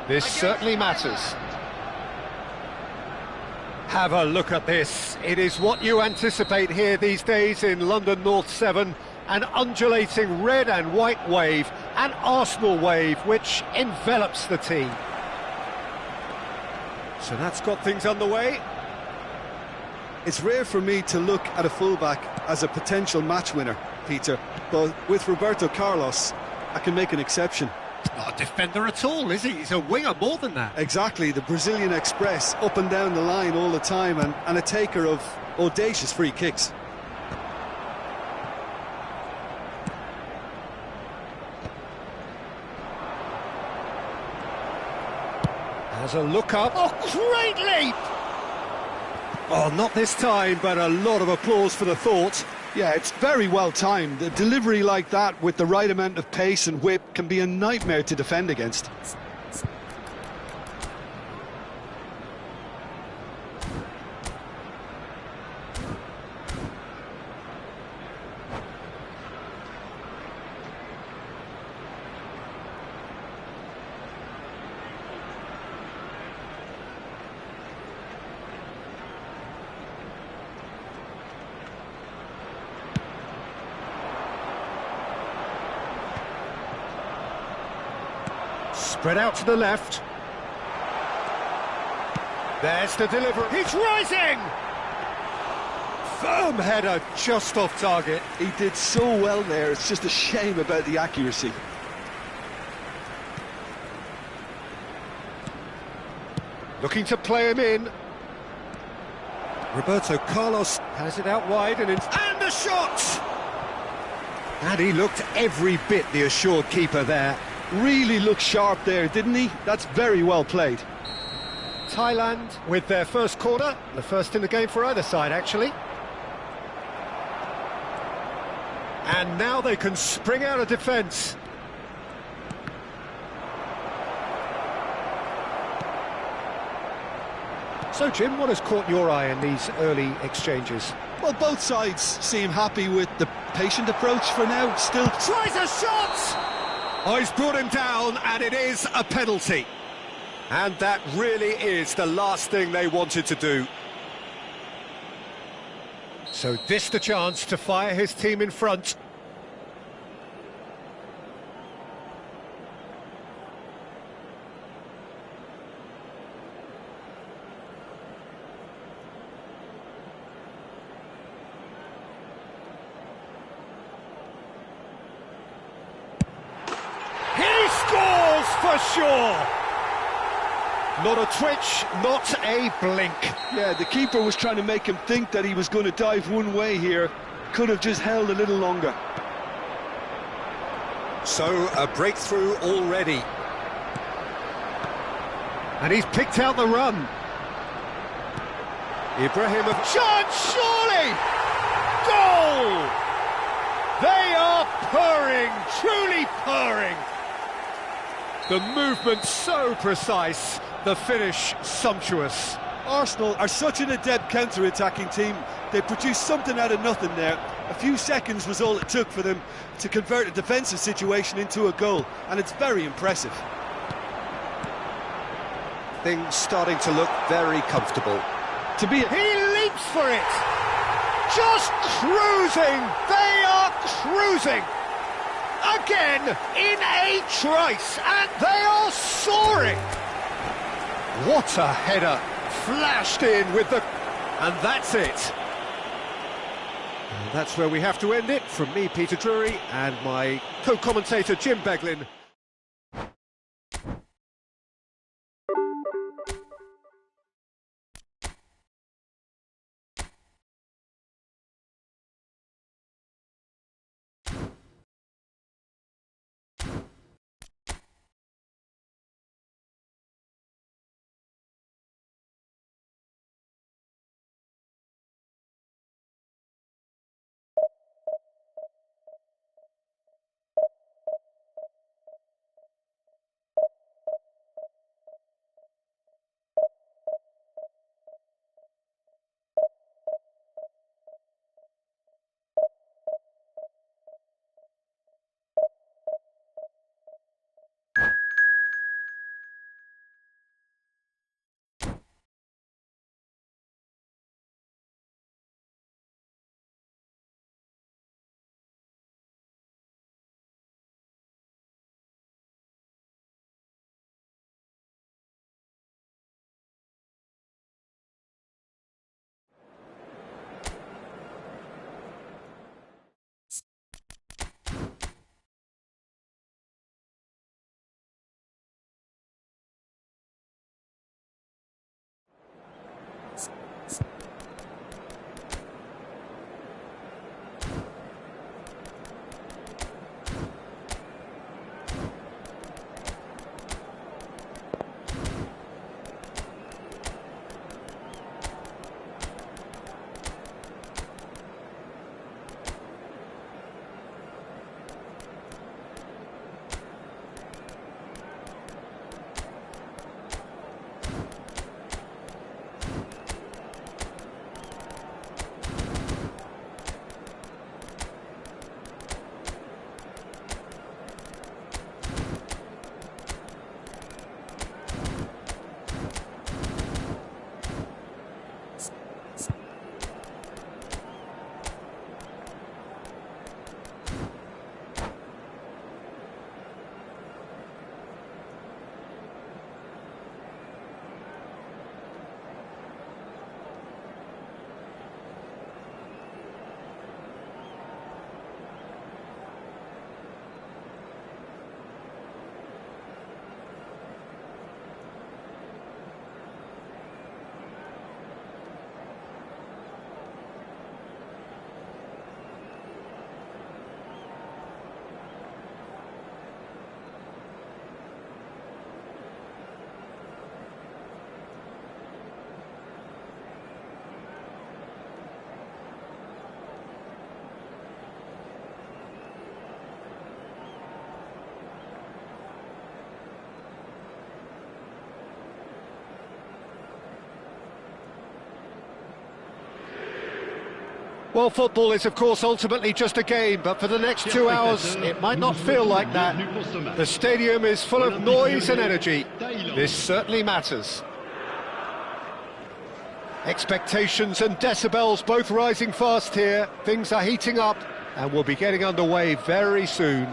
This certainly matters. Have a look at this. It is what you anticipate here these days in London North 7. An undulating red and white wave, an Arsenal wave, which envelops the team. So that's got things underway. It's rare for me to look at a fullback as a potential match winner, Peter, but with Roberto Carlos, I can make an exception. Not a defender at all, is he? He's a winger more than that. Exactly, the Brazilian Express, up and down the line all the time, and a taker of audacious free kicks. Has a look up. Oh, great leap! Oh, not this time, but a lot of applause for the thought. Yeah, it's very well timed. A delivery like that with the right amount of pace and whip can be a nightmare to defend against. Spread out to the left. There's the delivery. He's rising! Firm header just off target. He did so well there, it's just a shame about the accuracy. Looking to play him in. Roberto Carlos has it out wide and a shot! And he looked every bit the assured keeper there. Really looked sharp there, didn't he? That's very well played. Thailand with their first corner, the first in the game for either side, actually. And now they can spring out of defence. So, Jim, what has caught your eye in these early exchanges? Well, both sides seem happy with the patient approach for now. Still Tries a shot! Oh, he's brought him down, and it is a penalty. And that really is the last thing they wanted to do. So this the chance to fire his team in front. He scores for sure! Not a twitch, not a blink. Yeah, the keeper was trying to make him think that he was going to dive one way here. Could have just held a little longer. So, a breakthrough already. And he's picked out the run. Ibrahimovic. Shot, surely! Goal! They are purring, truly purring. The movement so precise, the finish sumptuous. Arsenal are such an adept counter-attacking team. They produced something out of nothing there. A few seconds was all it took for them to convert a defensive situation into a goal, and it's very impressive. Things starting to look very comfortable. He leaps for it! Just cruising! They are cruising! Again, in a trice, and they are soaring! What a header! Flashed in with the... And that's it! And that's where we have to end it. From me, Peter Drury, and my co-commentator, Jim Beglin. Well, football is, of course, ultimately just a game, but for the next 2 hours, it might not feel like that. The stadium is full of noise and energy. This certainly matters. Expectations and decibels both rising fast here. Things are heating up, and we'll be getting underway very soon.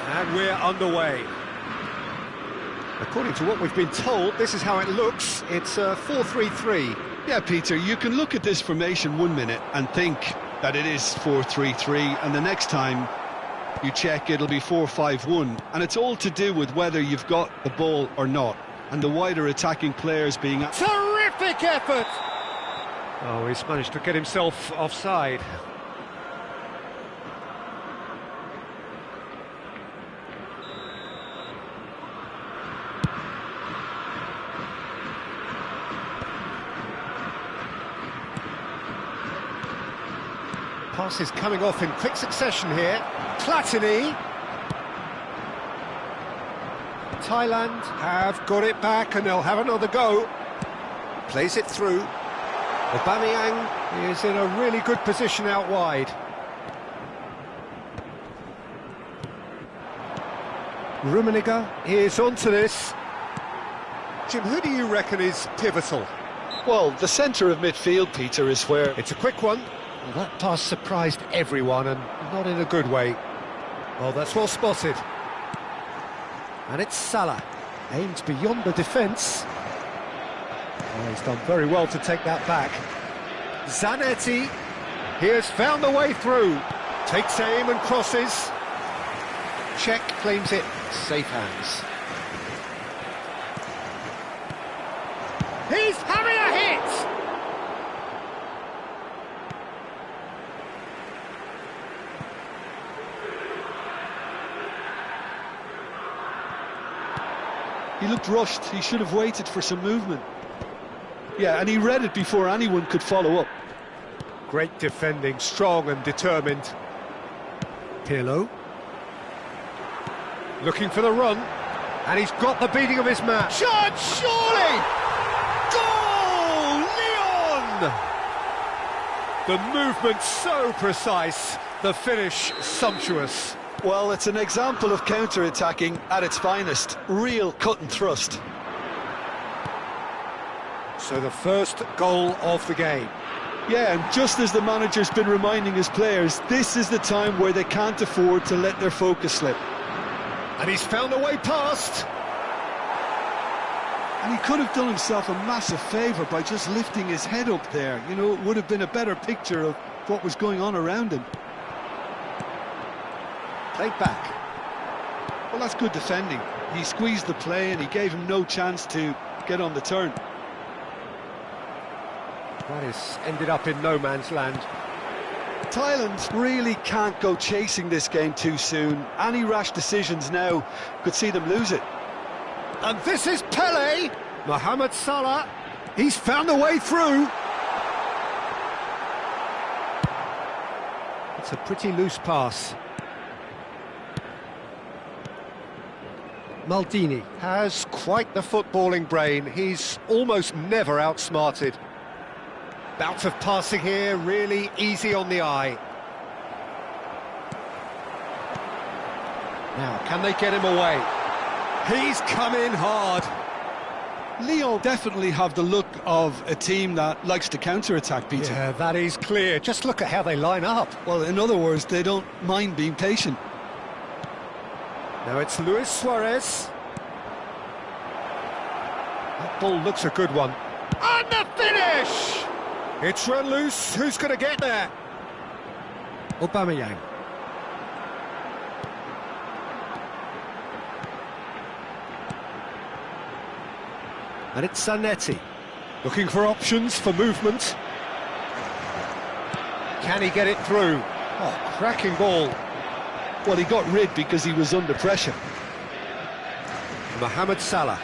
And we're underway. According to what we've been told, this is how it looks. It's a 4-3-3. Yeah, Peter, you can look at this formation 1 minute and think that it is 4-3-3, and the next time you check, it'll be 4-5-1. And it's all to do with whether you've got the ball or not, and the wider attacking players being... Terrific effort! Oh, he's managed to get himself offside. Passes coming off in quick succession here. Platini. Thailand have got it back and they'll have another go. Plays it through. Aubameyang is in a really good position out wide. Rummenigge is onto this. Jim, who do you reckon is pivotal? Well, the centre of midfield, Peter, is where... It's a quick one. Well, that pass surprised everyone, and not in a good way. Well, that's well spotted. And it's Salah. Aimed beyond the defence. Well, he's done very well to take that back. Zanetti. He has found the way through. Takes aim and crosses. Czech claims it. Safe hands. He's having a hit! He looked rushed. He should have waited for some movement. Yeah, and he read it before anyone could follow up. Great defending, strong and determined. Pirlo. Looking for the run. And he's got the beating of his man. Shot, surely! Goal! Leon! The movement so precise. The finish sumptuous. Well, it's an example of counter-attacking at its finest. Real cut and thrust. So the first goal of the game. Yeah, and just as the manager's been reminding his players, this is the time where they can't afford to let their focus slip. And he's found a way past. And he could have done himself a massive favour by just lifting his head up there. You know, it would have been a better picture of what was going on around him. Played back. Well, that's good defending. He squeezed the play and he gave him no chance to get on the turn. That has ended up in no man's land. Thailand really can't go chasing this game too soon. Any rash decisions now could see them lose it. And this is Pele. Mohamed Salah. He's found a way through. It's a pretty loose pass. Maldini has quite the footballing brain. He's almost never outsmarted. Bout of passing here, really easy on the eye. Now, can they get him away? He's come in hard. Lyon definitely have the look of a team that likes to counter-attack, Peter. Yeah, that is clear. Just look at how they line up. Well, in other words, they don't mind being patient. Now it's Luis Suarez. That ball looks a good one. And the finish! It's run loose. Who's going to get there? Aubameyang. And it's Zanetti. Looking for options for movement. Can he get it through? Oh, cracking ball. Well, he got rid because he was under pressure. Mohamed Salah.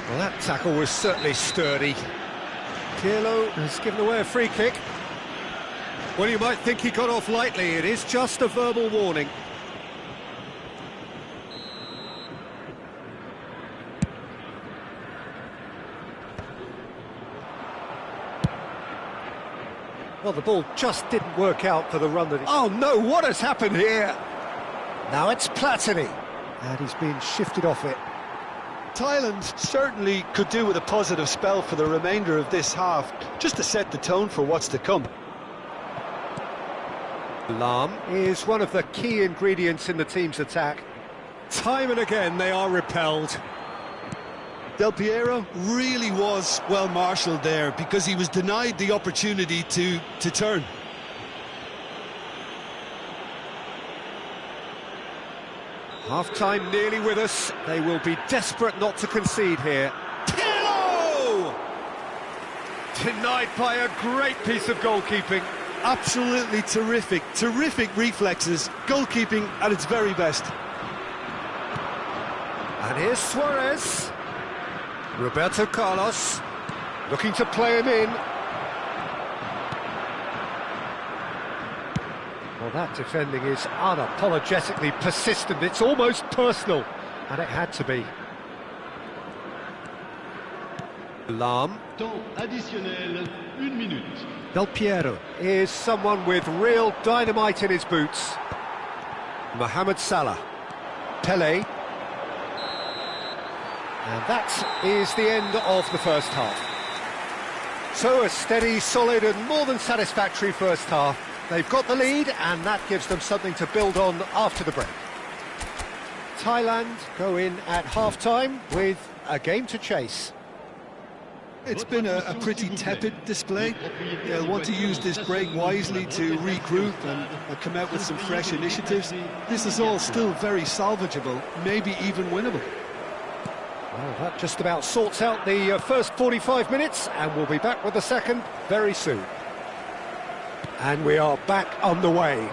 Well, that tackle was certainly sturdy. Pirlo has given away a free kick. Well, you might think he got off lightly. It is just a verbal warning. Well, the ball just didn't work out for the run that he... Oh, no, what has happened here? Now it's Platini, and he's been shifted off it. Thailand certainly could do with a positive spell for the remainder of this half, just to set the tone for what's to come. Lam is one of the key ingredients in the team's attack. Time and again they are repelled. Del Piero really was well marshalled there because he was denied the opportunity to turn. Half-time nearly with us. They will be desperate not to concede here. Pirlo! Denied by a great piece of goalkeeping. Absolutely terrific reflexes, goalkeeping at its very best. And here's Suarez. Roberto Carlos looking to play him in. Well, that defending is unapologetically persistent. It's almost personal, and it had to be. Lam. Temps additionnel, 1 minute. Del Piero is someone with real dynamite in his boots. Mohamed Salah. Pelé. And that is the end of the first half. So a steady, solid and more than satisfactory first half. They've got the lead and that gives them something to build on after the break. Thailand go in at half-time with a game to chase. It's been a pretty tepid display. They'll want to use this break wisely to regroup and come out with some fresh initiatives. This is all still very salvageable, maybe even winnable. Well, that just about sorts out the first 45 minutes, and we'll be back with the second very soon. And we are back underway.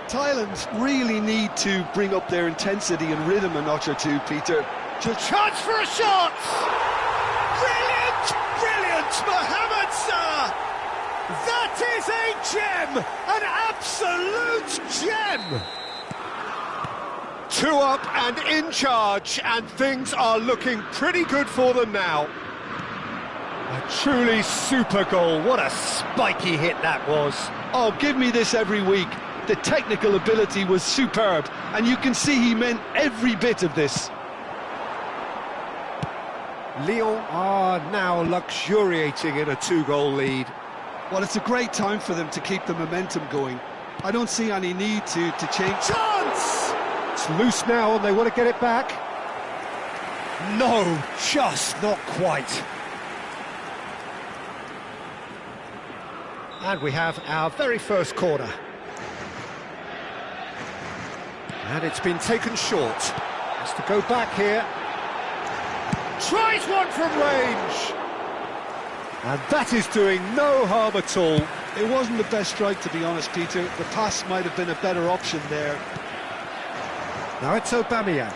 Thailand really need to bring up their intensity and rhythm a notch or two, Peter. Just chance for a shot! Brilliant! Brilliant! Mohamed Salah! That is a gem! An absolute gem! 2 up and in charge, and things are looking pretty good for them now. A truly super goal. What a spiky hit that was. Oh, give me this every week. The technical ability was superb, and you can see he meant every bit of this. Lyon are now luxuriating in a 2-goal lead. Well, it's a great time for them to keep the momentum going. I don't see any need to change. Chance! It's loose now and they want to get it back. No, just not quite. And we have our very first corner. And it's been taken short. Has to go back here. Tries one from range. And that is doing no harm at all. It wasn't the best strike, to be honest, Peter. The pass might have been a better option there. Now it's Aubameyang.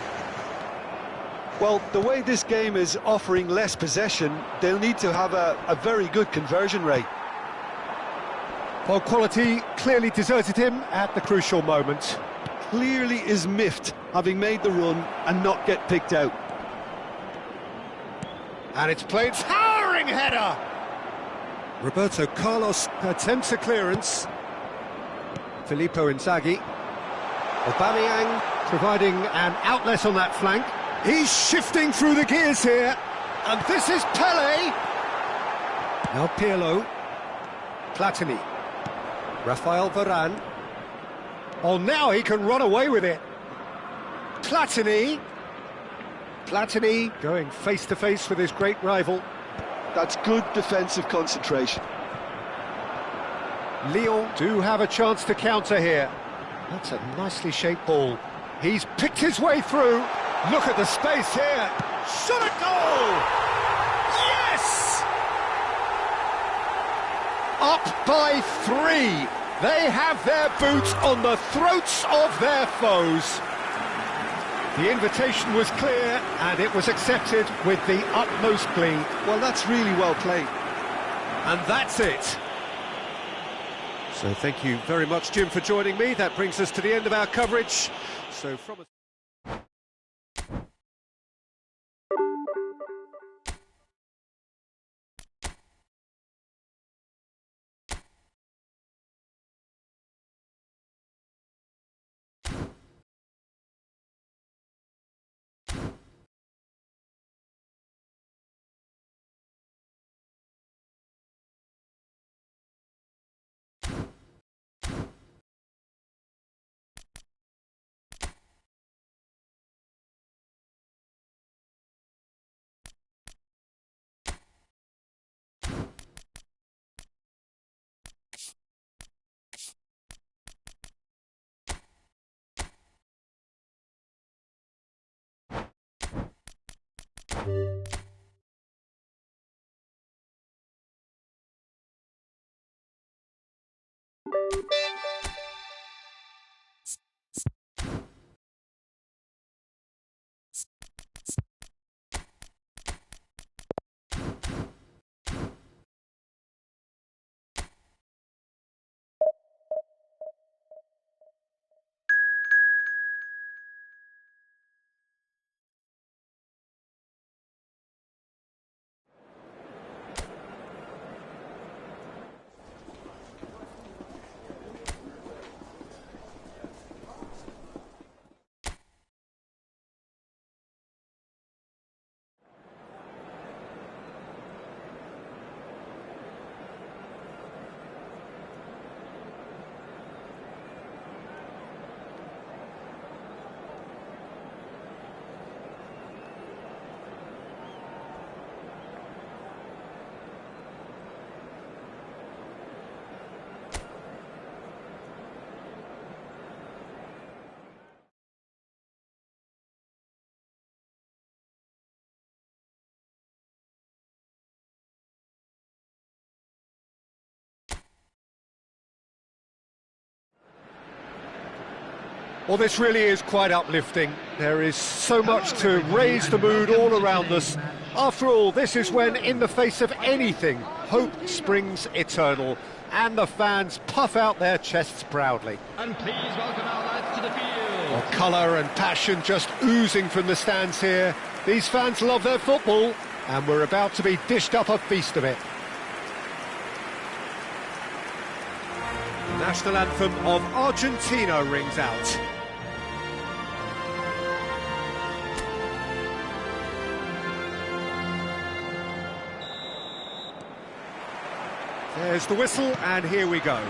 Well, the way this game is offering less possession, they'll need to have a very good conversion rate. Well, quality clearly deserted him at the crucial moment. Clearly is miffed, having made the run and not get picked out. And it's played towering header. Roberto Carlos attempts a clearance. Filippo Inzaghi. Aubameyang providing an outlet on that flank. He's shifting through the gears here. And this is Pelé. Now Pirlo. Platini. Rafael Varane. Oh, now he can run away with it. Platini. Platini going face-to-face with his great rival. That's good defensive concentration. Lyon do have a chance to counter here. That's a nicely shaped ball. He's picked his way through. Look at the space here. Shot a goal! Yes! Up by 3. They have their boots on the throats of their foes. The invitation was clear, and it was accepted with the utmost glee. Well, that's really well played. And that's it. So thank you very much, Jim, for joining me. That brings us to the end of our coverage. So from well, this really is quite uplifting. There is so much to raise the mood all around us. After all, this is when, in the face of anything, hope springs eternal, and the fans puff out their chests proudly. And please welcome our lads to the field. Well, colour and passion just oozing from the stands here. These fans love their football, and we're about to be dished up a feast of it. The national anthem of Argentina rings out. There's the whistle, and here we go.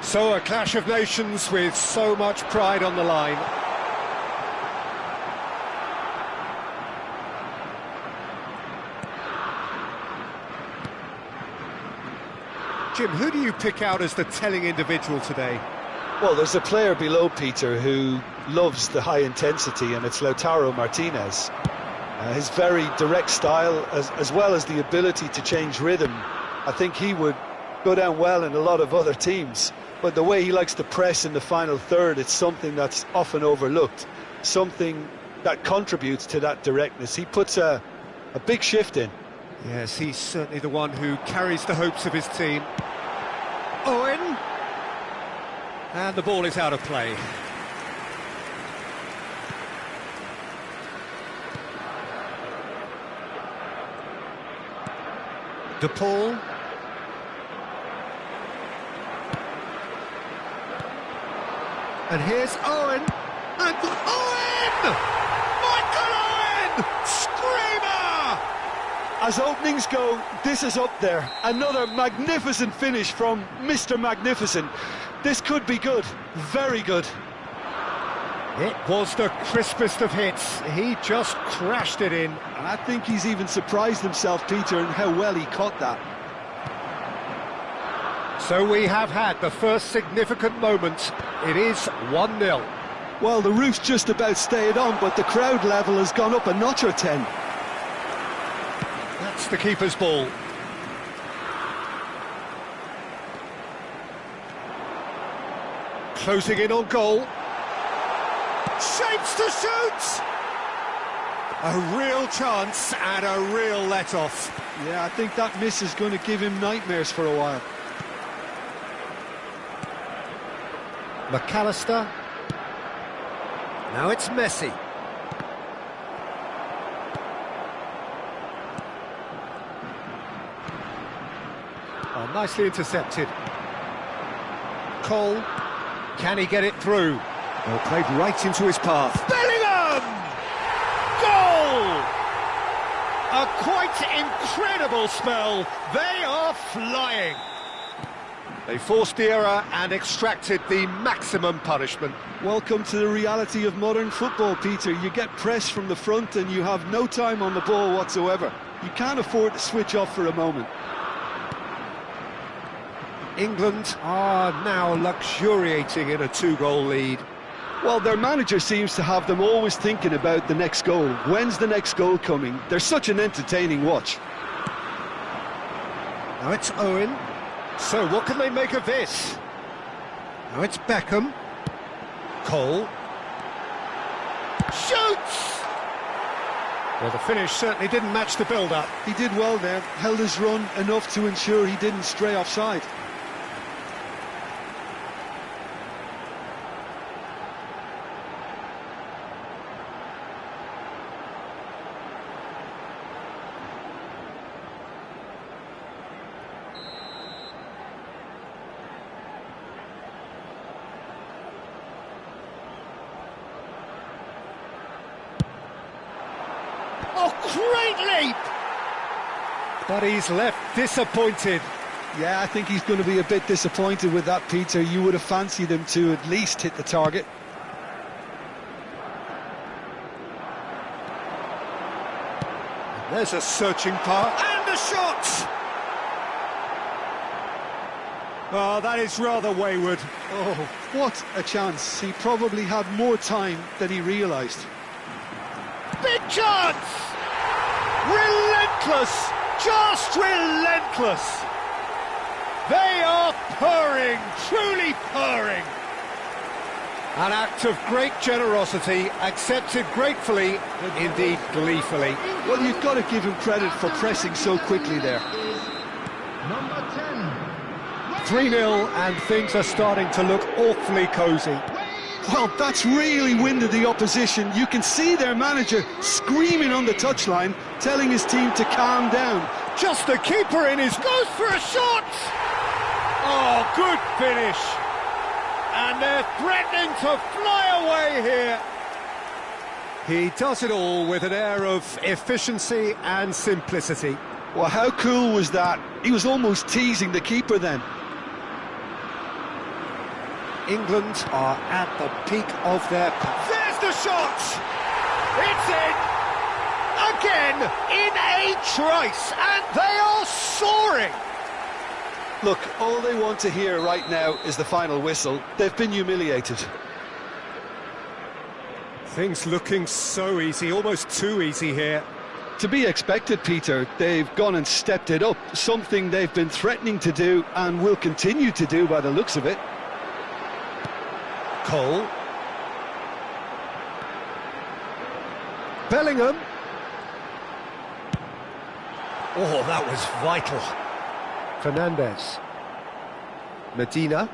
So a clash of nations with so much pride on the line. Jim, who do you pick out as the telling individual today? Well, there's a player below Peter who loves the high intensity, and it's Lautaro Martinez. His very direct style, as well as the ability to change rhythm, I think he would go down well in a lot of other teams. But the way he likes to press in the final third, it's something that's often overlooked, something that contributes to that directness. He puts a big shift in. Yes, he's certainly the one who carries the hopes of his team. Owen! And the ball is out of play. De Paul. And here's Owen. And Owen! Michael Owen! Screamer! As openings go, this is up there. Another magnificent finish from Mr. Magnificent. This could be good, very good. It was the crispest of hits. He just crashed it in. And I think he's even surprised himself, Peter, in how well he caught that. So we have had the first significant moment. It is 1-0. Well, the roof's just about stayed on, but the crowd level has gone up a notch or 10. That's the keeper's ball. Closing in on goal. Shapes to shoot! A real chance and a real let-off. Yeah, I think that miss is going to give him nightmares for a while. McAllister. Now it's Messi. Oh, nicely intercepted. Cole. Can he get it through? Well, played right into his path. Bellingham! Goal! A quite incredible spell. They are flying. They forced the error and extracted the maximum punishment. Welcome to the reality of modern football, Peter. You get pressed from the front and you have no time on the ball whatsoever. You can't afford to switch off for a moment. England are now luxuriating in a 2-goal lead. Well, their manager seems to have them always thinking about the next goal. When's the next goal coming? They're such an entertaining watch. Now it's Owen. So what can they make of this? Now it's Beckham. Cole. Shoots! Well, the finish certainly didn't match the build-up. He did well there, held his run enough to ensure he didn't stray offside. Oh, great leap! But he's left disappointed. Yeah, I think he's going to be a bit disappointed with that, Peter. You would have fancied him to at least hit the target. There's a searching pass and a shot! Oh, that is rather wayward. Oh, what a chance. He probably had more time than he realised. Big chance! Relentless! Just relentless! They are purring, truly purring. An act of great generosity, accepted gratefully, indeed gleefully. Well, you've got to give him credit for pressing so quickly there. Number 10. 3-0 and things are starting to look awfully cosy. Well, that's really winded the opposition. You can see their manager screaming on the touchline, telling his team to calm down. Just the keeper in his goes for a shot! Oh, good finish! And they're threatening to fly away here. He does it all with an air of efficiency and simplicity. Well, how cool was that? He was almost teasing the keeper then. England are at the peak of their power. There's the shot! It's in! Again, in a trice, and they are soaring! Look, all they want to hear right now is the final whistle. They've been humiliated. Things looking so easy, almost too easy here. To be expected, Peter. They've gone and stepped it up, something they've been threatening to do and will continue to do by the looks of it. Cole. Bellingham. Oh, that was vital. Fernandez. Medina.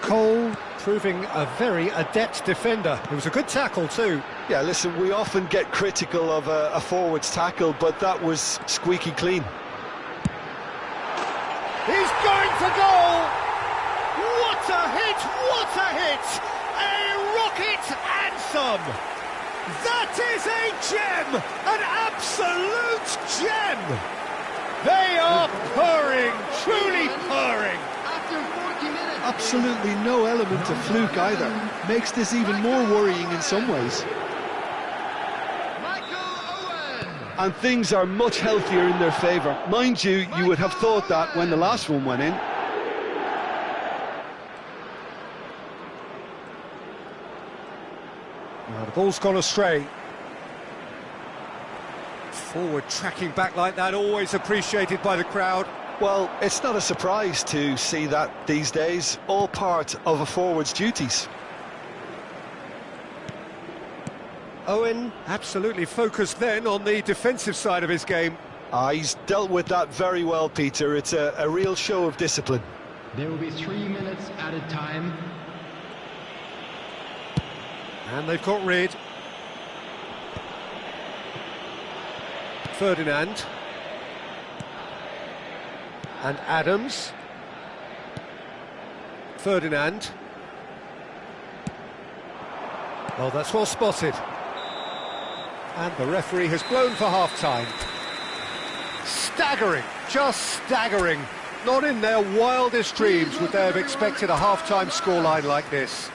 Cole proving a very adept defender. It was a good tackle too. Yeah, listen, we often get critical of a forward's tackle, but that was squeaky clean. He's going for goal! What a hit! What a hit! A rocket and some! That is a gem! An absolute gem! They are purring, truly purring! Absolutely no element of fluke either. Makes this even more worrying in some ways. And things are much healthier in their favour. Mind you, you would have thought that when the last one went in. Now the ball's gone astray. Forward tracking back like that, always appreciated by the crowd. Well, it's not a surprise to see that these days, all part of a forward's duties. Owen absolutely focused then on the defensive side of his game. He's dealt with that very well, Peter. It's a real show of discipline. There will be 3 minutes added time. And they've got rid. Ferdinand. And Adams. Ferdinand. Oh, that's well spotted. And the referee has blown for half-time. Staggering, just staggering. Not in their wildest dreams would they have expected a half-time scoreline like this.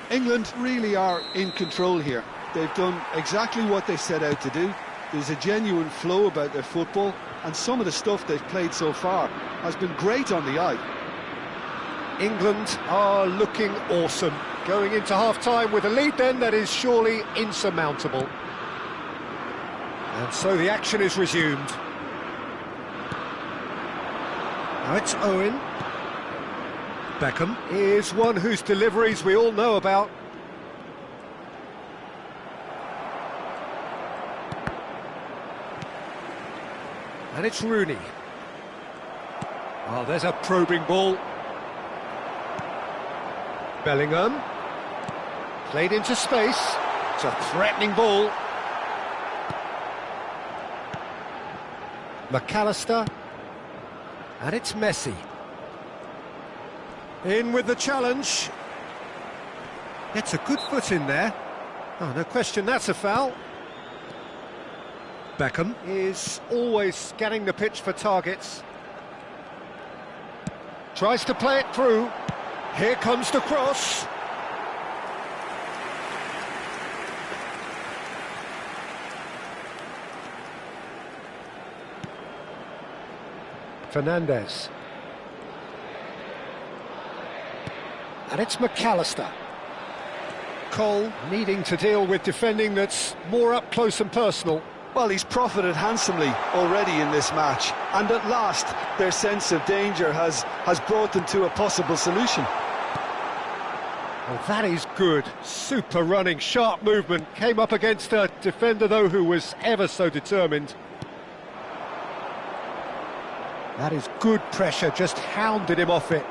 England really are in control here. They've done exactly what they set out to do. There's a genuine flow about their football, and some of the stuff they've played so far has been great on the eye. England are looking awesome. Going into half-time with a lead then that is surely insurmountable. And so the action is resumed. Now it's Owen. Beckham is one whose deliveries we all know about. And it's Rooney. Oh, there's a probing ball. Bellingham. Played into space. It's a threatening ball. McAllister. And it's Messi. In with the challenge. Gets a good foot in there. Oh, no question, that's a foul. Beckham is always scanning the pitch for targets. Tries to play it through. Here comes the cross. Fernandes. And it's McAllister. Cole needing to deal with defending that's more up close and personal. Well, he's profited handsomely already in this match, and at last their sense of danger has brought them to a possible solution. Well, that is good. Super running, sharp movement. Came up against a defender, though, who was ever so determined. That is good pressure, just hounded him off it.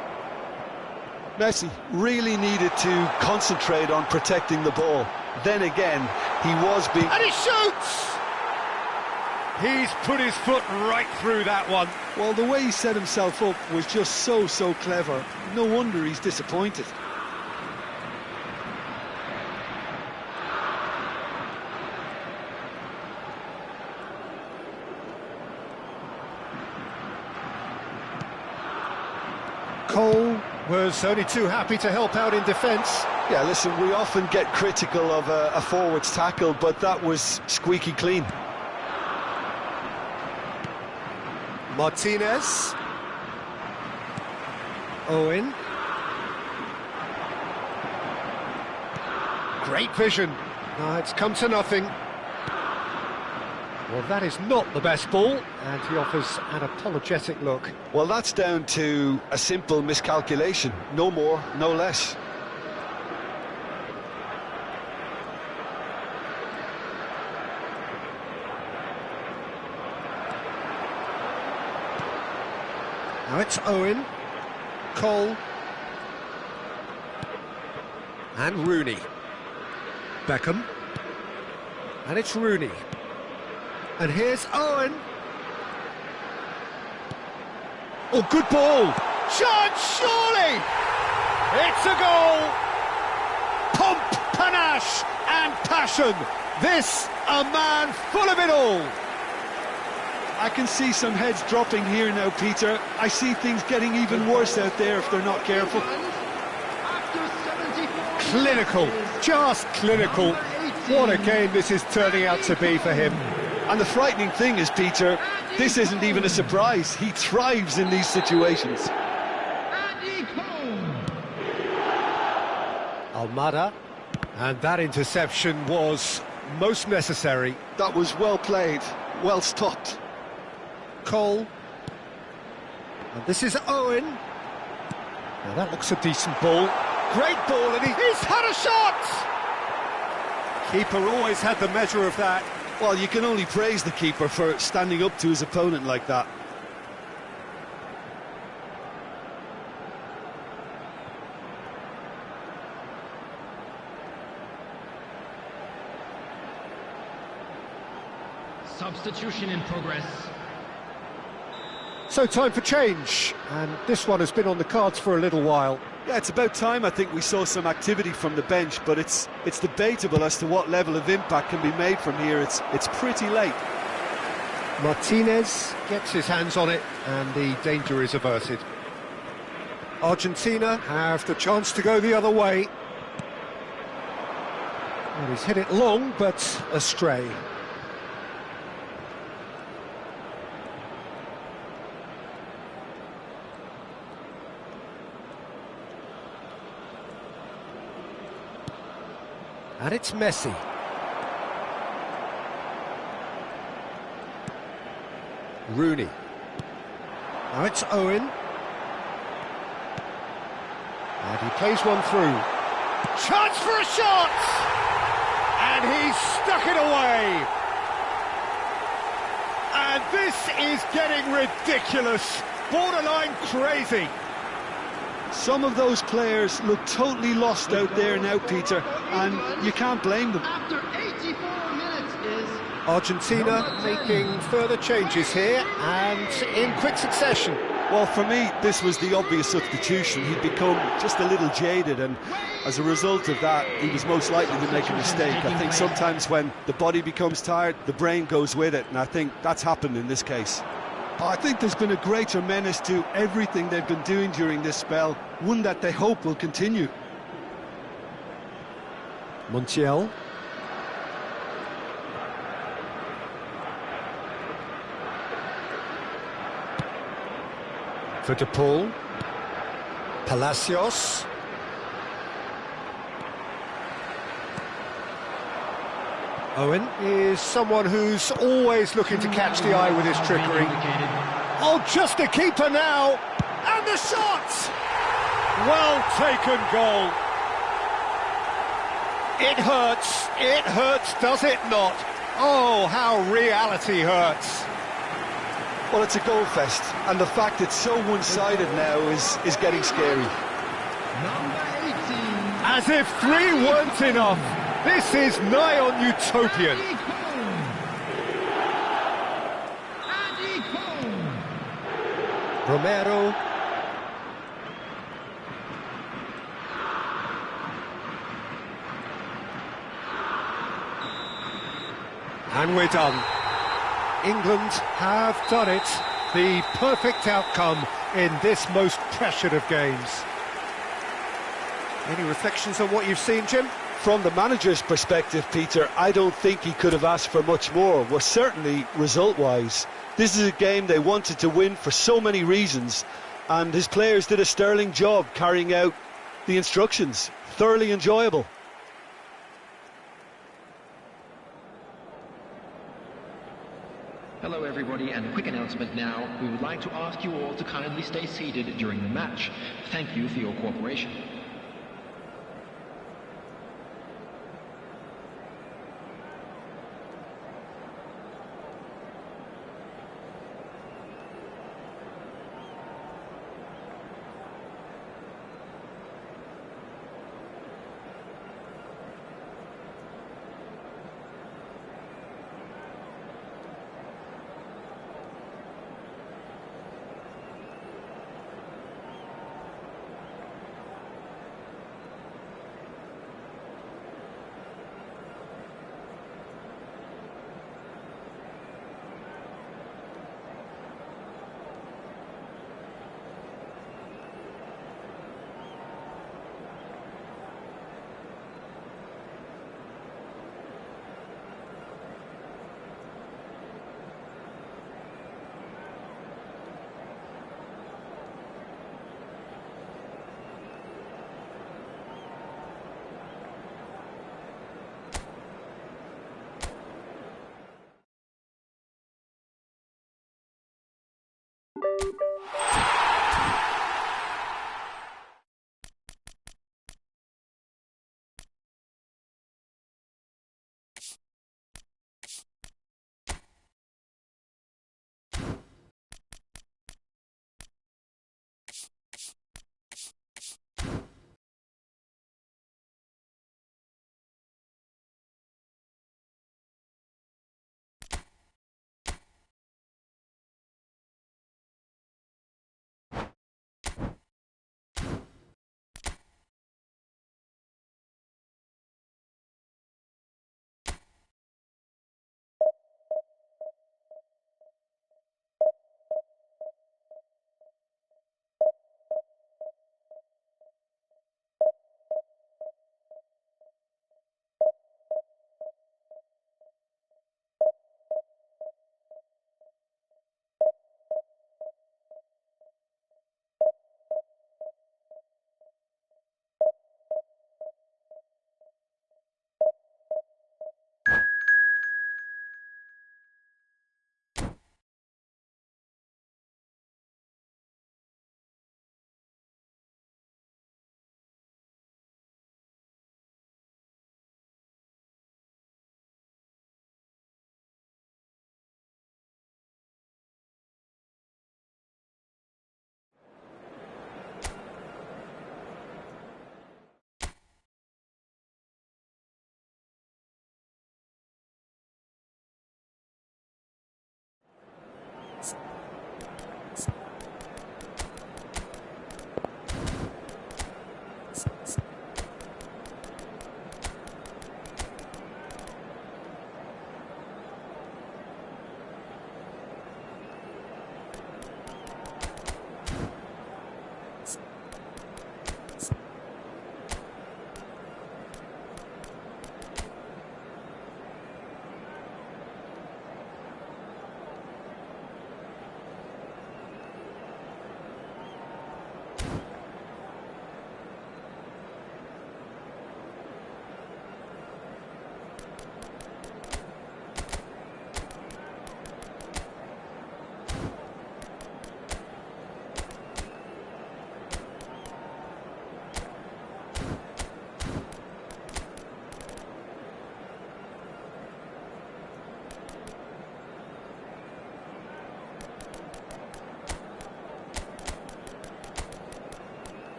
Messi really needed to concentrate on protecting the ball. Then again, he was being... And he shoots! He's put his foot right through that one. Well, the way he set himself up was just so clever. No wonder he's disappointed. Cole was only too happy to help out in defence. Yeah, listen, we often get critical of a forward's tackle, but that was squeaky clean. Martinez. Owen. Great vision. No, it's come to nothing. Well, that is not the best ball, and he offers an apologetic look. Well, that's down to a simple miscalculation. No more, no less. Now it's Owen. Cole. And Rooney. Beckham. And it's Rooney. And here's Owen. Oh, good ball. Shot, surely! It's a goal! Pomp, panache and passion. This, a man full of it all. I can see some heads dropping here now, Peter. I see things getting even worse out there if they're not careful. Clinical, just clinical. What a game this is turning out to be for him. And the frightening thing is, Peter, this isn't even a surprise. He thrives in these situations. Almada, and that interception was most necessary. That was well played, well stopped. Cole, and this is Owen. Now that looks a decent ball. Great ball, and he's had a shot! Keeper always had the measure of that. Well, you can only praise the keeper for standing up to his opponent like that. Substitution in progress. So time for change, and this one has been on the cards for a little while. Yeah, it's about time I think we saw some activity from the bench, but it's debatable as to what level of impact can be made from here. It's pretty late. Martinez gets his hands on it, and the danger is averted. Argentina have the chance to go the other way. Well, he's hit it long, but astray. And it's Messi. Rooney. Now it's Owen. And he plays one through. Chance for a shot! And he's stuck it away! And this is getting ridiculous, borderline crazy. Some of those players look totally lost out there now, Peter, and you can't blame them. After 84 minutes is... Argentina making further changes here, and in quick succession. Well, for me, this was the obvious substitution. He'd become just a little jaded, and as a result of that, he was most likely to make a mistake. I think sometimes when the body becomes tired, the brain goes with it, and I think that's happened in this case. I think there's been a greater menace to everything they've been doing during this spell, one that they hope will continue. Montiel. For De Paul. Palacios. Owen is someone who's always looking to catch the eye with his trickery. Oh, just a keeper now! And the shot! Well taken goal. It hurts, does it not? Oh, how reality hurts. Well, it's a goal fest, and the fact it's so one-sided now is getting scary. Number 18. As if 3 weren't enough. This is nigh on utopian. Romero. And we're done. England have done it. The perfect outcome in this most pressured of games. Any reflections on what you've seen, Jim? From the manager's perspective, Peter, I don't think he could have asked for much more. Well, certainly result-wise. This is a game they wanted to win for so many reasons, and his players did a sterling job carrying out the instructions. Thoroughly enjoyable. Hello everybody, and a quick announcement now. We would like to ask you all to kindly stay seated during the match. Thank you for your cooperation.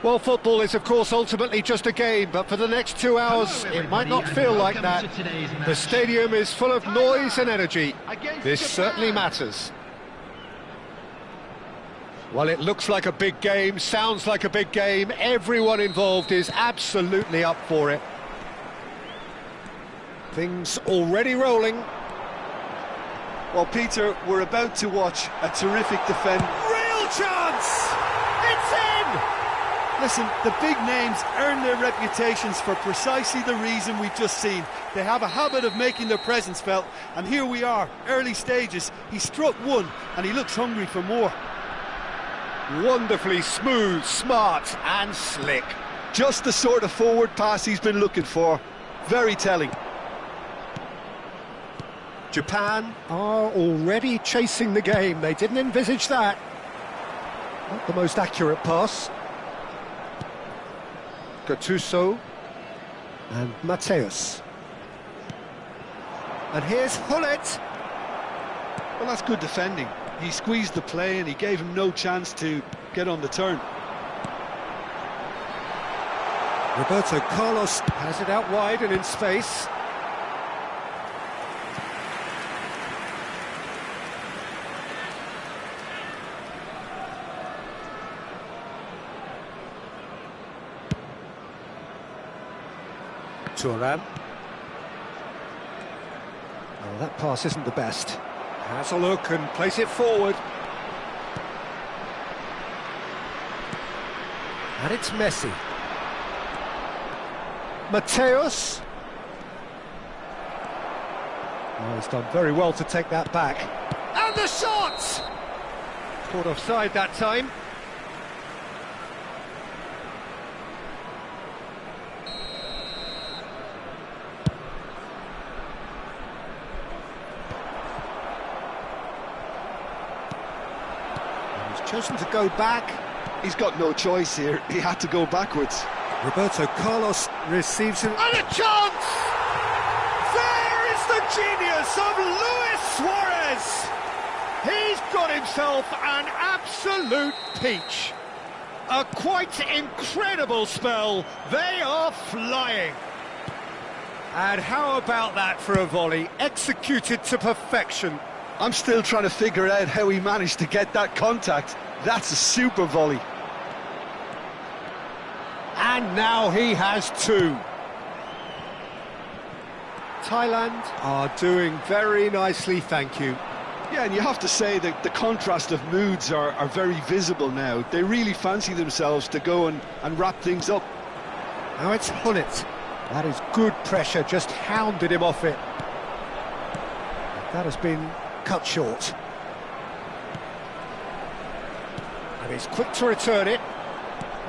Well, football is, of course, ultimately just a game, but for the next 2 hours, Hello, it might everybody, not and feel like that. welcome to today's The match. stadium is full of noise and energy. Against This Japan. certainly matters. Well, it looks like a big game, sounds like a big game. Everyone involved is absolutely up for it. Things already rolling. Well, Peter, we're about to watch a terrific defend. Real chance! It's in! Listen, the big names earn their reputations for precisely the reason we've just seen. They have a habit of making their presence felt, and here we are, early stages. He struck one, and he looks hungry for more. Wonderfully smooth, smart and slick. Just the sort of forward pass he's been looking for. Very telling. Japan are already chasing the game. They didn't envisage that. Not the most accurate pass. Gattuso and Mateus. And here's Hullet. Well, that's good defending. He squeezed the play and he gave him no chance to get on the turn. Roberto Carlos has it out wide and in space. Thuram. Oh, that pass isn't the best. Has a look and plays it forward. And it's Messi. Mateus. Oh, he's done very well to take that back. And the shot! Caught offside that time. Chosen to go back. He's got no choice here. He had to go backwards. Roberto Carlos receives him. And a chance! There is the genius of Luis Suarez! He's got himself an absolute peach. A quite incredible spell. They are flying. And how about that for a volley? Executed to perfection. I'm still trying to figure out how he managed to get that contact. That's a super volley. And now he has two. Thailand are doing very nicely, thank you. Yeah, and you have to say that the contrast of moods are very visible now. They really fancy themselves to go and wrap things up. Now it's Hullet. That is good pressure, just hounded him off it. That has been cut short. And he's quick to return it.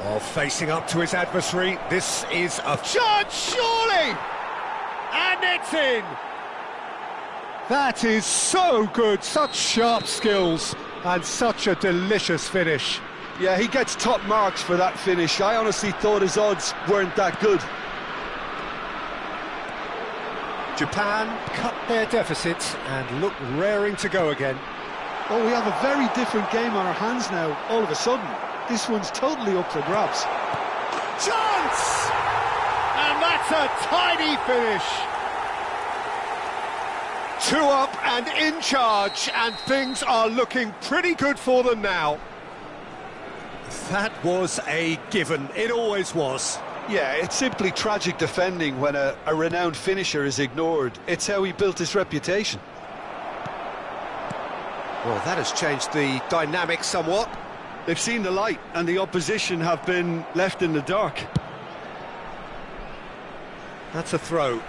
Oh, facing up to his adversary. This is a chance, surely! And it's in! That is so good, such sharp skills, and such a delicious finish. Yeah, he gets top marks for that finish. I honestly thought his odds weren't that good. Japan cut their deficit and look raring to go again. Well, we have a very different game on our hands now, all of a sudden. This one's totally up for grabs. Chance! And that's a tiny finish. 2 up and in charge, and things are looking pretty good for them now. That was a given, it always was. Yeah, it's simply tragic defending when a renowned finisher is ignored. It's how he built his reputation. Well, that has changed the dynamic somewhat. They've seen the light, and the opposition have been left in the dark. That's a throw.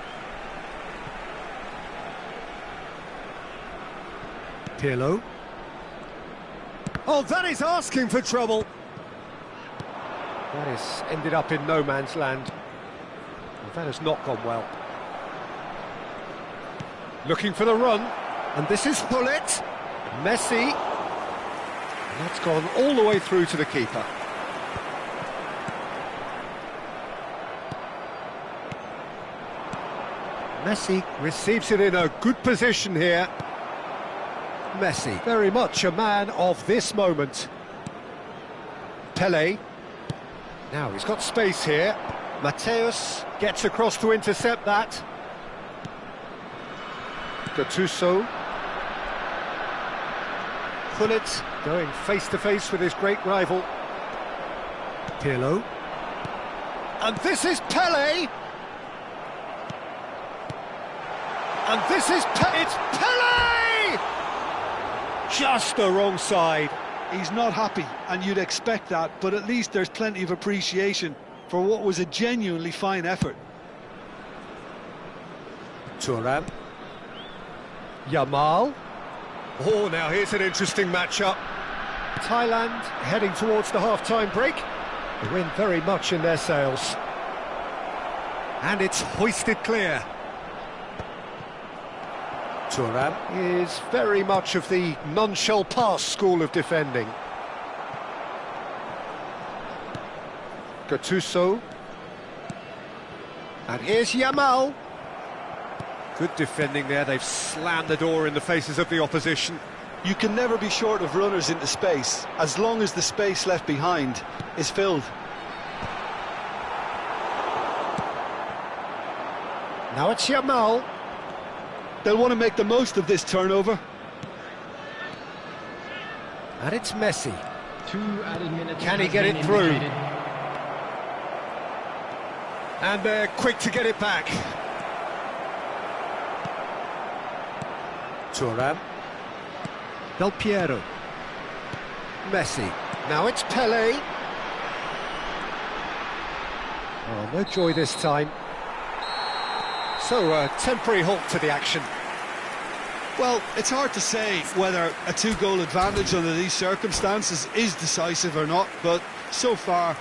Pirlo. Oh, that is asking for trouble. That has ended up in no man's land. Well, that has not gone well. Looking for the run, and this is Hullet. Messi. And that's gone all the way through to the keeper. Messi receives it in a good position here. Messi, very much a man of this moment. Pele. Now he's got space here. Mateus gets across to intercept that. Gattuso. Gullit going face-to-face with his great rival. Pirlo. And this is Pele! And this is it's Pele! Just the wrong side. He's not happy, and you'd expect that, but at least there's plenty of appreciation for what was a genuinely fine effort. Thuram. Yamal. Oh, now here's an interesting matchup. Thailand heading towards the half-time break. The wind very much in their sails. And it's hoisted clear. Thuram is very much of the non-shall pass school of defending. Gattuso. And here's Yamal. Good defending there, they've slammed the door in the faces of the opposition. You can never be short of runners into space, as long as the space left behind is filled. Now it's Yamal. They'll want to make the most of this turnover. And it's Messi. 2 added minutes. Can he get it through? And they're quick to get it back. Thuram. Del Piero. Messi. Now it's Pele. Oh, no joy this time. So, a temporary halt to the action. Well, it's hard to say whether a 2-goal advantage under these circumstances is decisive or not, but so far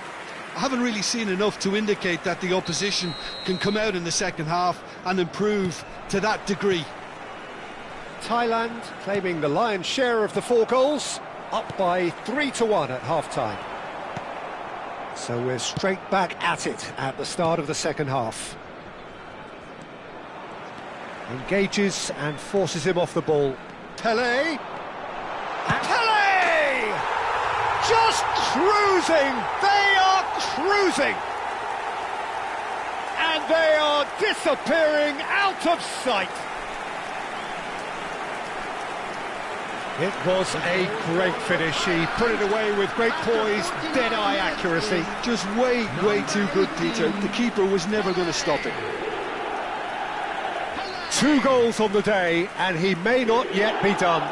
I haven't really seen enough to indicate that the opposition can come out in the second half and improve to that degree. Thailand claiming the lion's share of the 4 goals, up by 3-1 at half-time. So we're straight back at it at the start of the second half. Engages and forces him off the ball. Pele! And Pele! Just cruising! They are cruising! And they are disappearing out of sight! It was a great finish. He put it away with great poise, dead-eye accuracy. Just way too good, Peter. The keeper was never going to stop it. 2 goals on the day, and he may not yet be done.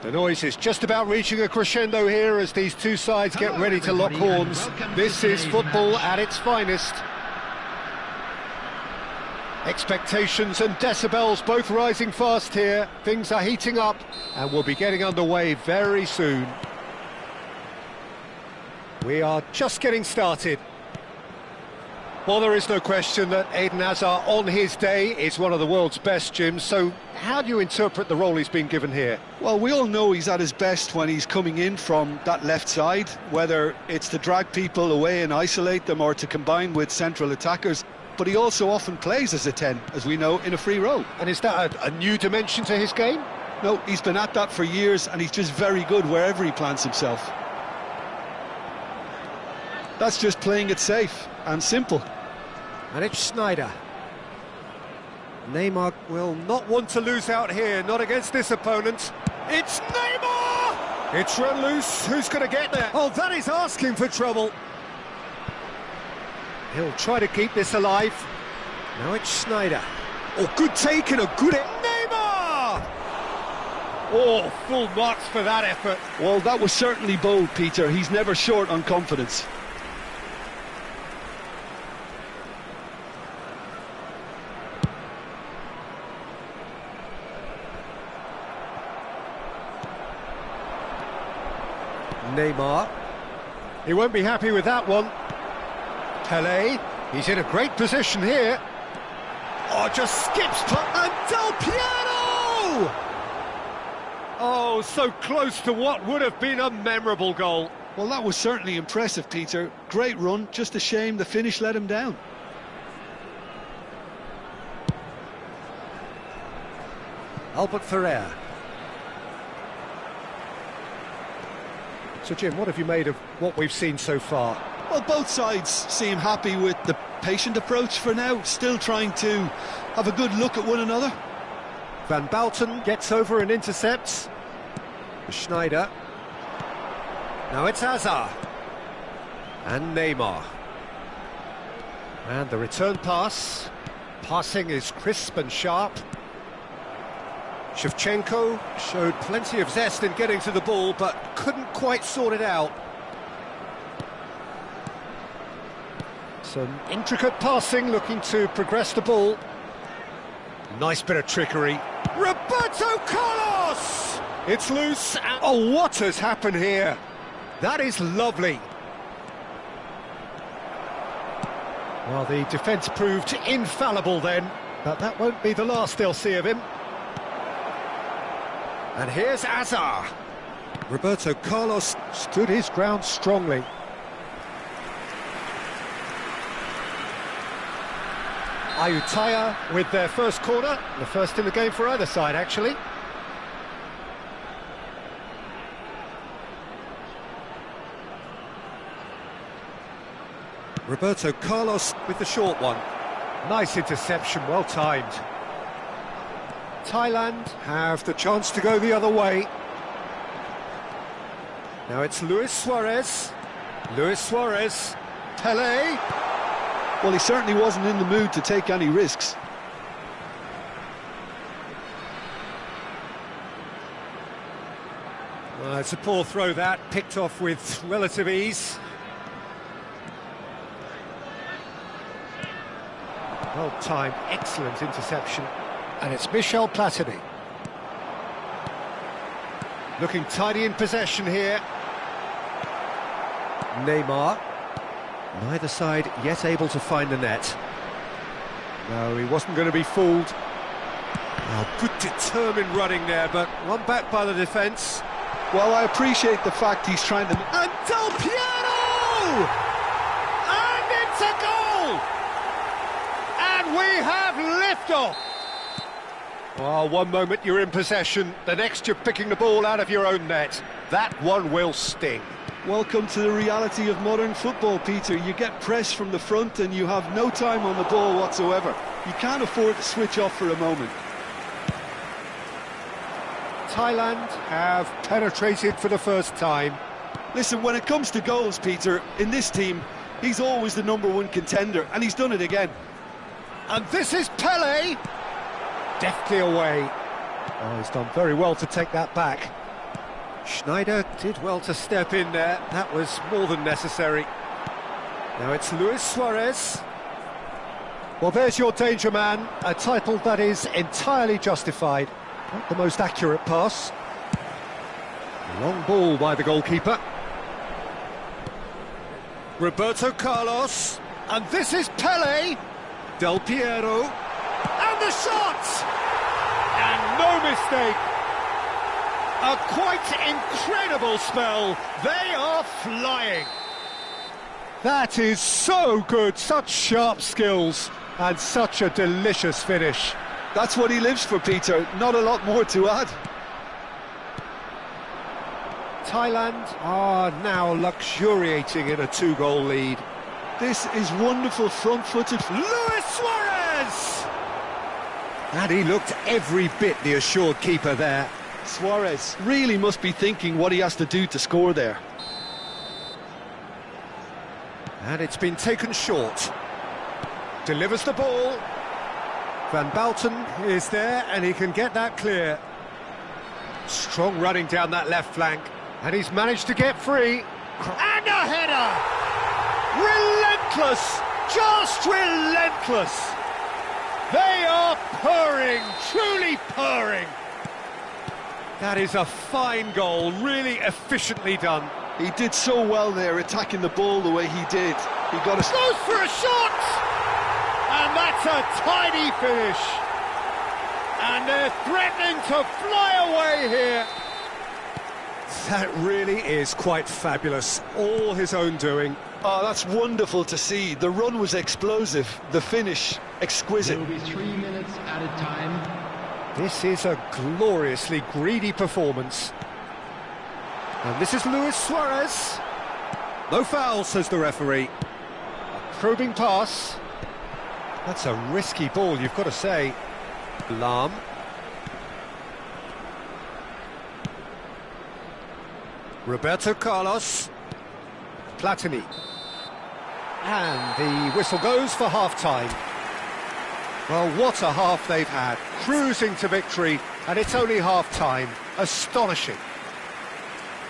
The noise is just about reaching a crescendo here as these two sides get ready to lock horns. This is football at its finest. Expectations and decibels both rising fast here. Things are heating up and we'll be getting underway very soon. We are just getting started. Well, there is no question that Eden Hazard on his day is one of the world's best, Jim, so how do you interpret the role he's been given here? Well, we all know he's at his best when he's coming in from that left side, whether it's to drag people away and isolate them or to combine with central attackers, but he also often plays as a 10, as we know, in a free role. And is that a new dimension to his game? No, he's been at that for years and he's just very good wherever he plants himself. That's just playing it safe and simple. And it's Schneider. Neymar will not want to lose out here, not against this opponent. It's Neymar! It's run loose, who's going to get there? Oh, that is asking for trouble. He'll try to keep this alive. Now it's Schneider. Oh, good take and a good... Neymar! Oh, full marks for that effort. Well, that was certainly bold, Peter. He's never short on confidence. Neymar. He won't be happy with that one. Pelé. He's in a great position here. Oh, just skips. And Del Piero! Oh, so close to what would have been a memorable goal. Well, that was certainly impressive, Peter. Great run, just a shame the finish let him down. Albert Ferrer. So, Jim, what have you made of what we've seen so far? Well, both sides seem happy with the patient approach for now, still trying to have a good look at one another. Van Bouten gets over and intercepts. Schneider. Now it's Hazard. And Neymar. And the return pass. Passing is crisp and sharp. Shevchenko showed plenty of zest in getting to the ball, but couldn't quite sort it out. Some intricate passing, looking to progress the ball. Nice bit of trickery. Roberto Carlos! It's loose. Oh, what has happened here? That is lovely. Well, the defence proved infallible then, but that won't be the last they'll see of him. And here's Hazard. Roberto Carlos stood his ground strongly. Ayutthaya with their first corner, the first in the game for either side, actually. Roberto Carlos with the short one. Nice interception, well timed. Thailand have the chance to go the other way. Now it's Luis Suarez. Luis Suarez. Pelé. Well, he certainly wasn't in the mood to take any risks. Well, it's a poor throw that, picked off with relative ease. Well timed, excellent interception. And it's Michel Platini. Looking tidy in possession here. Neymar. Neither side yet able to find the net. No, he wasn't going to be fooled. Oh, good determined running there, but one back by the defence. Well, I appreciate the fact he's trying to... And Del Piero! And it's a goal! And we have liftoff! Well, one moment you're in possession, the next you're picking the ball out of your own net. That one will sting. Welcome to the reality of modern football, Peter. You get press from the front and you have no time on the ball whatsoever. You can't afford to switch off for a moment. Thailand have penetrated for the first time. Listen, when it comes to goals, Peter, in this team, he's always the #1 contender, and he's done it again. And this is Pele! Deftly away. Oh, he's done very well to take that back. Schneider did well to step in there. That was more than necessary. Now it's Luis Suarez. Well, there's your danger man, a title that is entirely justified. Not the most accurate pass. Long ball by the goalkeeper. Roberto Carlos. And this is Pele. Del Piero. And the shot! And no mistake. A quite incredible spell. They are flying. That is so good. Such sharp skills and such a delicious finish. That's what he lives for, Peter. Not a lot more to add. Thailand are now luxuriating in a 2-goal lead. This is wonderful front-footed. Luis Suarez! And he looked every bit the assured keeper there. Suarez really must be thinking what he has to do to score there. And it's been taken short. Delivers the ball. Van Bouten is there and he can get that clear. Strong running down that left flank. And he's managed to get free. And a header! Relentless! Just relentless! They are purring, truly purring. That is a fine goal, really efficiently done. He did so well there, attacking the ball the way he did. He got a... Goes for a shot! And that's a tidy finish. And they're threatening to fly away here. That really is quite fabulous. All his own doing. Oh, that's wonderful to see. The run was explosive, the finish exquisite. There will be 3 minutes added time. This is a gloriously greedy performance. And this is Luis Suarez. No foul, says the referee. A probing pass. That's a risky ball, you've got to say. Lahm. Roberto Carlos. Platini. And the whistle goes for half-time. Well, what a half they've had. Cruising to victory, and it's only half-time. Astonishing.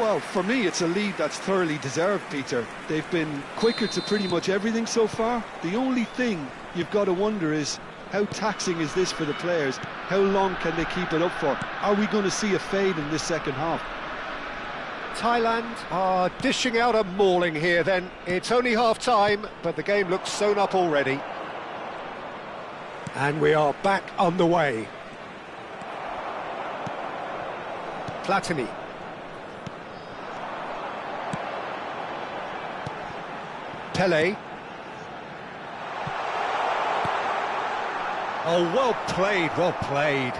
Well, for me, it's a lead that's thoroughly deserved, Peter. They've been quicker to pretty much everything so far. The only thing you've got to wonder is, how taxing is this for the players? How long can they keep it up for? Are we going to see a fade in this second half? Thailand are dishing out a mauling here then. It's only half-time, but the game looks sewn up already. And we are back underway. Platini. Pele. Oh, well played, well played.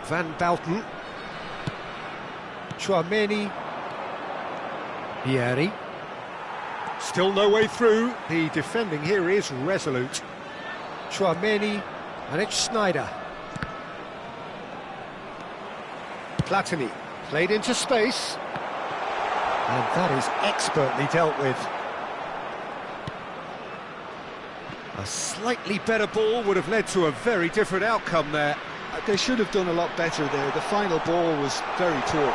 Van Bouten. Chouameni. Vieri. Still no way through. The defending here is resolute. Chouameni, and it's Schneider. Platini, played into space. And that is expertly dealt with. A slightly better ball would have led to a very different outcome there. They should have done a lot better there. The final ball was very poor.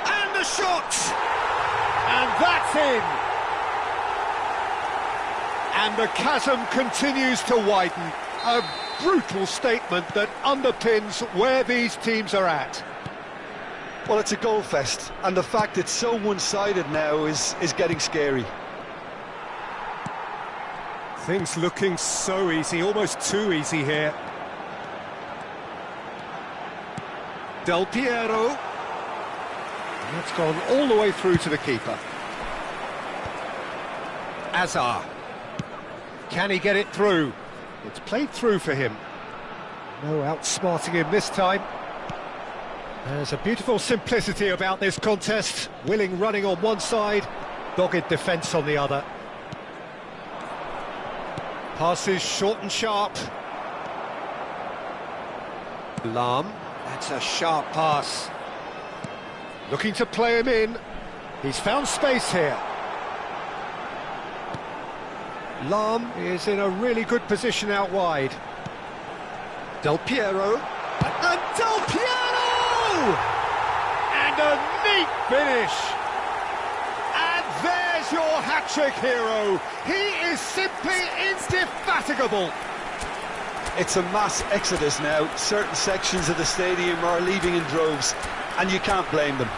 And the shot! And that's in! And the chasm continues to widen. A brutal statement that underpins where these teams are at. Well, it's a goal fest, and the fact it's so one-sided now is getting scary. Things looking so easy, almost too easy here. Del Piero. And that's gone all the way through to the keeper. Azar. Can he get it through? It's played through for him. No outsmarting him this time. There's a beautiful simplicity about this contest. Willing running on one side, dogged defence on the other. Passes short and sharp. Lahm, that's a sharp pass. Looking to play him in. He's found space here. Lahm is in a really good position out wide. Del Piero. And Del Piero! And a neat finish. And there's your hat-trick hero. He is simply indefatigable. It's a mass exodus now. Certain sections of the stadium are leaving in droves, and you can't blame them.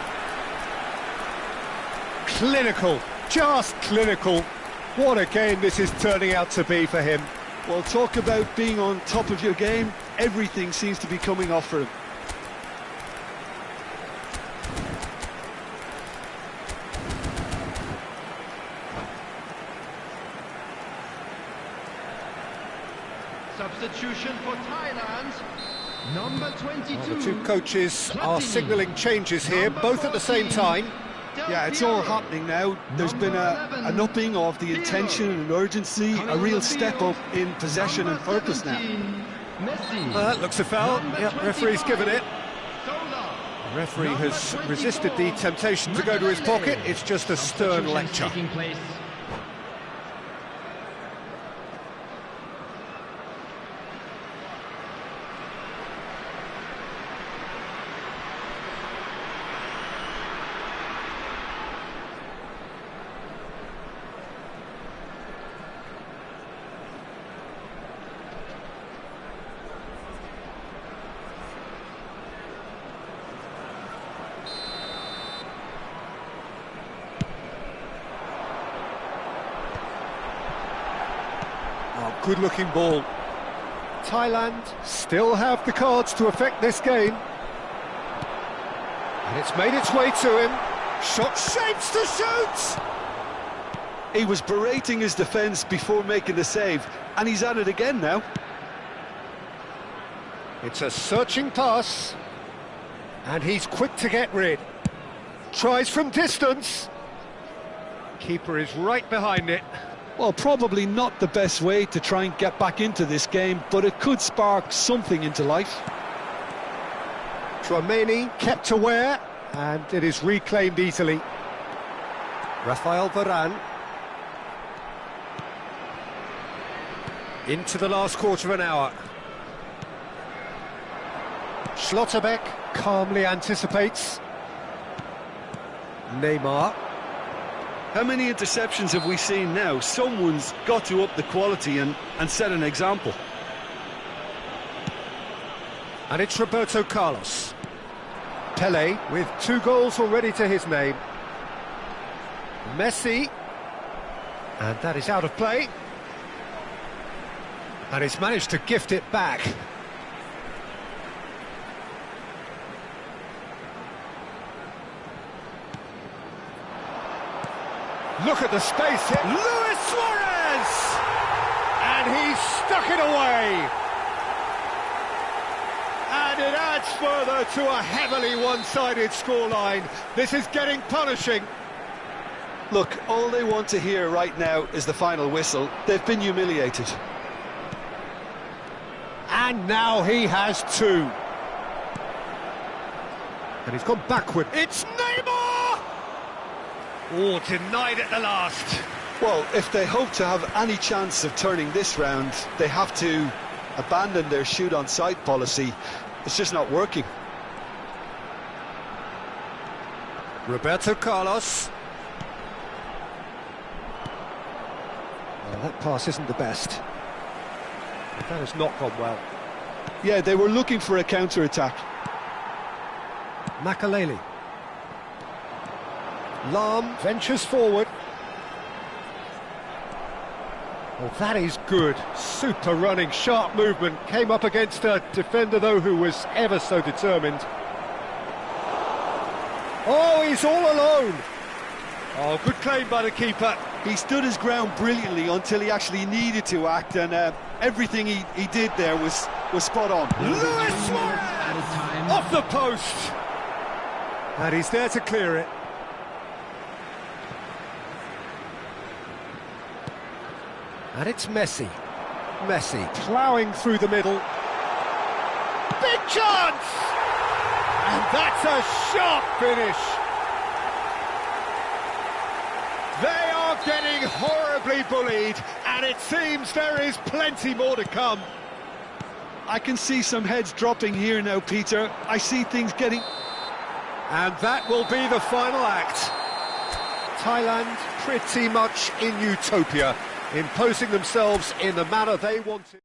Clinical, just clinical. What a game this is turning out to be for him. Well, talk about being on top of your game. Everything seems to be coming off for him. Substitution for Thailand. Number 22. Well, the two coaches are signalling changes here, both at the same time. Yeah, it's all happening now. There's been an upping of the intention and urgency, a real step up in possession and purpose now. That looks a foul. Yep, referee's given it. The referee has resisted the temptation to go to his pocket. It's just a stern lecture. Good-looking ball. Thailand still have the cards to affect this game. And it's made its way to him. Shot shapes to shoot! He was berating his defence before making the save, and he's at it again now. It's a searching pass. And he's quick to get rid. Tries from distance. Keeper is right behind it. Well, probably not the best way to try and get back into this game, but it could spark something into life. Tchouaméni kept aware, and it is reclaimed easily. Rafael Varane. Into the last quarter of an hour. Schlotterbeck calmly anticipates. Neymar. How many interceptions have we seen now? Someone's got to up the quality and set an example. And it's Roberto Carlos. Pelé with 2 goals already to his name. Messi. And that is out of play. And he's managed to gift it back. Look at the space here. Luis Suarez! And he's stuck it away. And it adds further to a heavily one-sided scoreline. This is getting punishing. Look, all they want to hear right now is the final whistle. They've been humiliated. And now he has 2. And he's gone backward. It's Neymar! Oh, denied at the last. Well, if they hope to have any chance of turning this round, they have to abandon their shoot-on-sight policy. It's just not working. Roberto Carlos. Well, that pass isn't the best. But that has not gone well. Yeah, they were looking for a counter-attack. Makaleli. Lahm ventures forward. Well, that is good. Super running, sharp movement. Came up against a defender, though, who was ever so determined. Oh, he's all alone. Oh, good claim by the keeper. He stood his ground brilliantly until he actually needed to act, and everything he did there was spot on. Luis Suarez! Off the post! And he's there to clear it. And it's Messi. Messi ploughing through the middle. Big chance! And that's a sharp finish. They are getting horribly bullied, and it seems there is plenty more to come. I can see some heads dropping here now, Peter. I see things getting... And that will be the final act. Thailand pretty much in utopia, imposing themselves in the manner they wanted.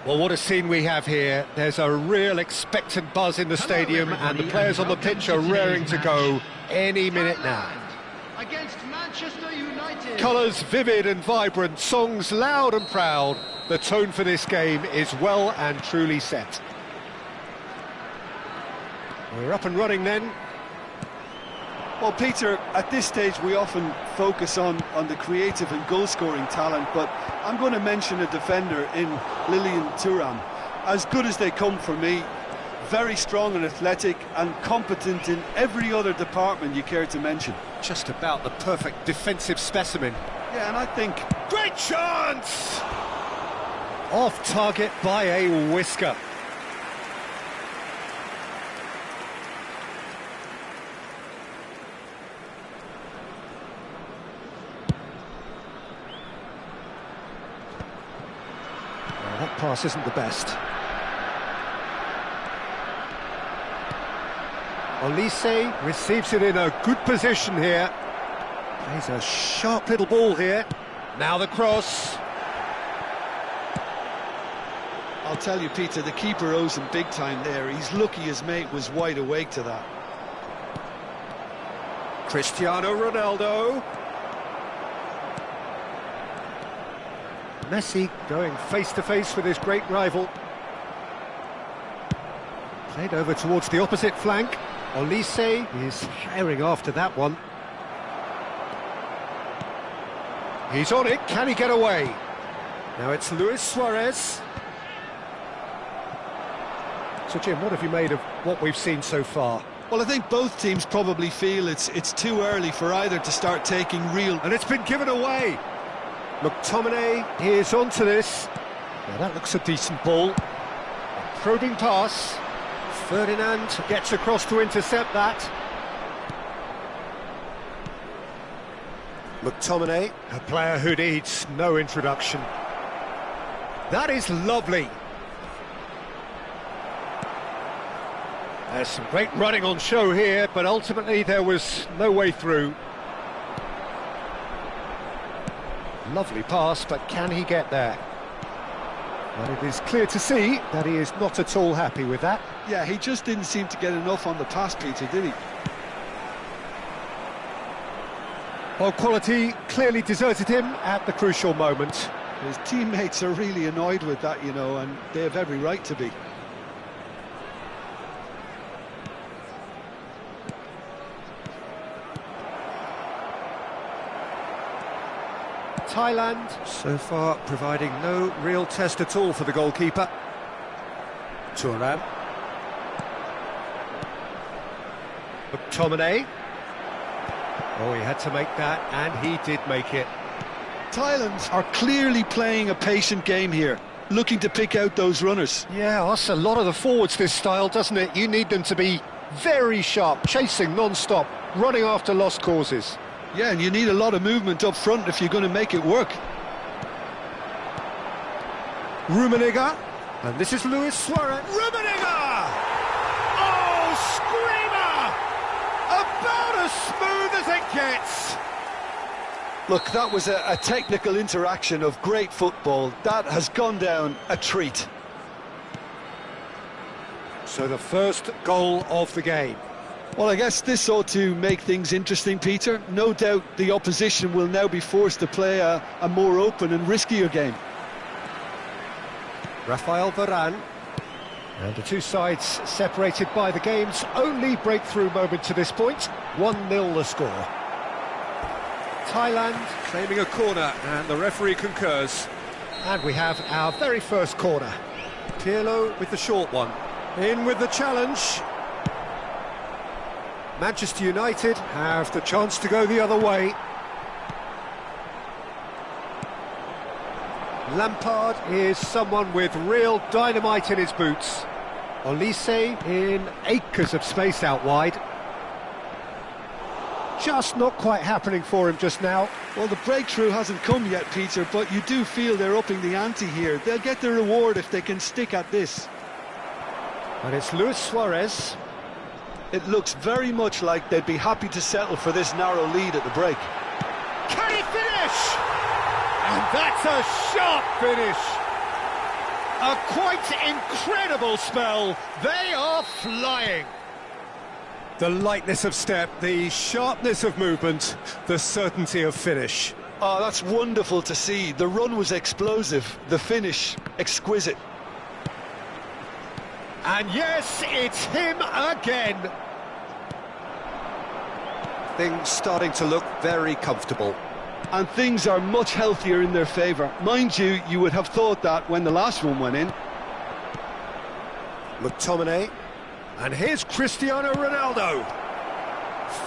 Well, what a scene we have here. There's a real expectant buzz in the stadium, and the players on the pitch are raring to go any minute now. Against Manchester United. Colours vivid and vibrant, songs loud and proud. The tone for this game is well and truly set. We're up and running then. Well, Peter, at this stage we often focus on the creative and goal-scoring talent, but I'm going to mention a defender in Lilian Thuram. As good as they come for me, very strong and athletic and competent in every other department you care to mention. Just about the perfect defensive specimen. Yeah, and I think... Great chance! Off target by a whisker. That pass isn't the best. Olise receives it in a good position here. Plays a sharp little ball here. Now the cross. I'll tell you, Peter, the keeper owes him big time there. He's lucky his mate was wide awake to that. Cristiano Ronaldo. Messi going face-to-face with his great rival. Played over towards the opposite flank. Olise is herring after that one. He's on it, can he get away? Now it's Luis Suarez. So Jim, what have you made of what we've seen so far? Well, I think both teams probably feel it's too early for either to start taking real... And it's been given away. McTominay is onto this. Now that looks a decent ball. A probing pass. Ferdinand gets across to intercept that. McTominay, a player who needs no introduction. That is lovely. There's some great running on show here, but ultimately there was no way through. Lovely pass, but can he get there? And it is clear to see that he is not at all happy with that. Yeah, he just didn't seem to get enough on the pass, Peter, did he? Well, quality clearly deserted him at the crucial moment. His teammates are really annoyed with that, you know, and they have every right to be. Thailand, so far providing no real test at all for the goalkeeper. Thuram. McTominay. Oh, he had to make that, and he did make it. Thailand are clearly playing a patient game here, looking to pick out those runners. Yeah, that's a lot of the forwards, this style, doesn't it? You need them to be very sharp, chasing non-stop, running after lost causes. Yeah, and you need a lot of movement up front if you're going to make it work. Rummenigge, and this is Luis Suarez. Rummenigge! Oh, screamer! About as smooth as it gets. Look, that was a technical interaction of great football. That has gone down a treat. So the first goal of the game. Well, I guess this ought to make things interesting, Peter. No doubt the opposition will now be forced to play a more open and riskier game. Rafael Varane. And the two sides separated by the game's only breakthrough moment to this point. 1-0 the score. Thailand claiming a corner, and the referee concurs. And we have our very first corner. Pirlo with the short one. In with the challenge. Manchester United have the chance to go the other way. Lampard is someone with real dynamite in his boots. Olise in acres of space out wide. Just not quite happening for him just now. Well, the breakthrough hasn't come yet, Peter, but you do feel they're upping the ante here. They'll get their reward if they can stick at this. And it's Luis Suarez. It looks very much like they'd be happy to settle for this narrow lead at the break. Can he finish? And that's a sharp finish. A quite incredible spell. They are flying. The lightness of step, the sharpness of movement, the certainty of finish. Oh, that's wonderful to see. The run was explosive, the finish exquisite. And yes, it's him again. Things starting to look very comfortable. And things are much healthier in their favour. Mind you, you would have thought that when the last one went in. McTominay. And here's Cristiano Ronaldo.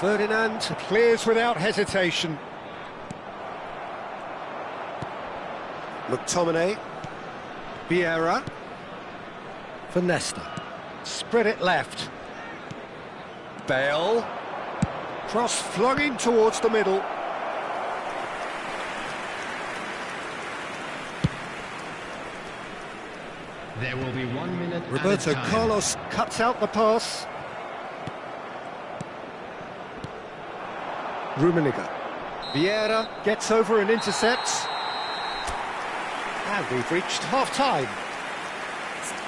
Ferdinand clears without hesitation. McTominay. Vieira. For Nesta. Spread it left. Bale. Cross flung in towards the middle. There will be 1 minute. Roberto Carlos cuts out the pass. Rummenigge. Vieira gets over and intercepts. And we've reached half-time.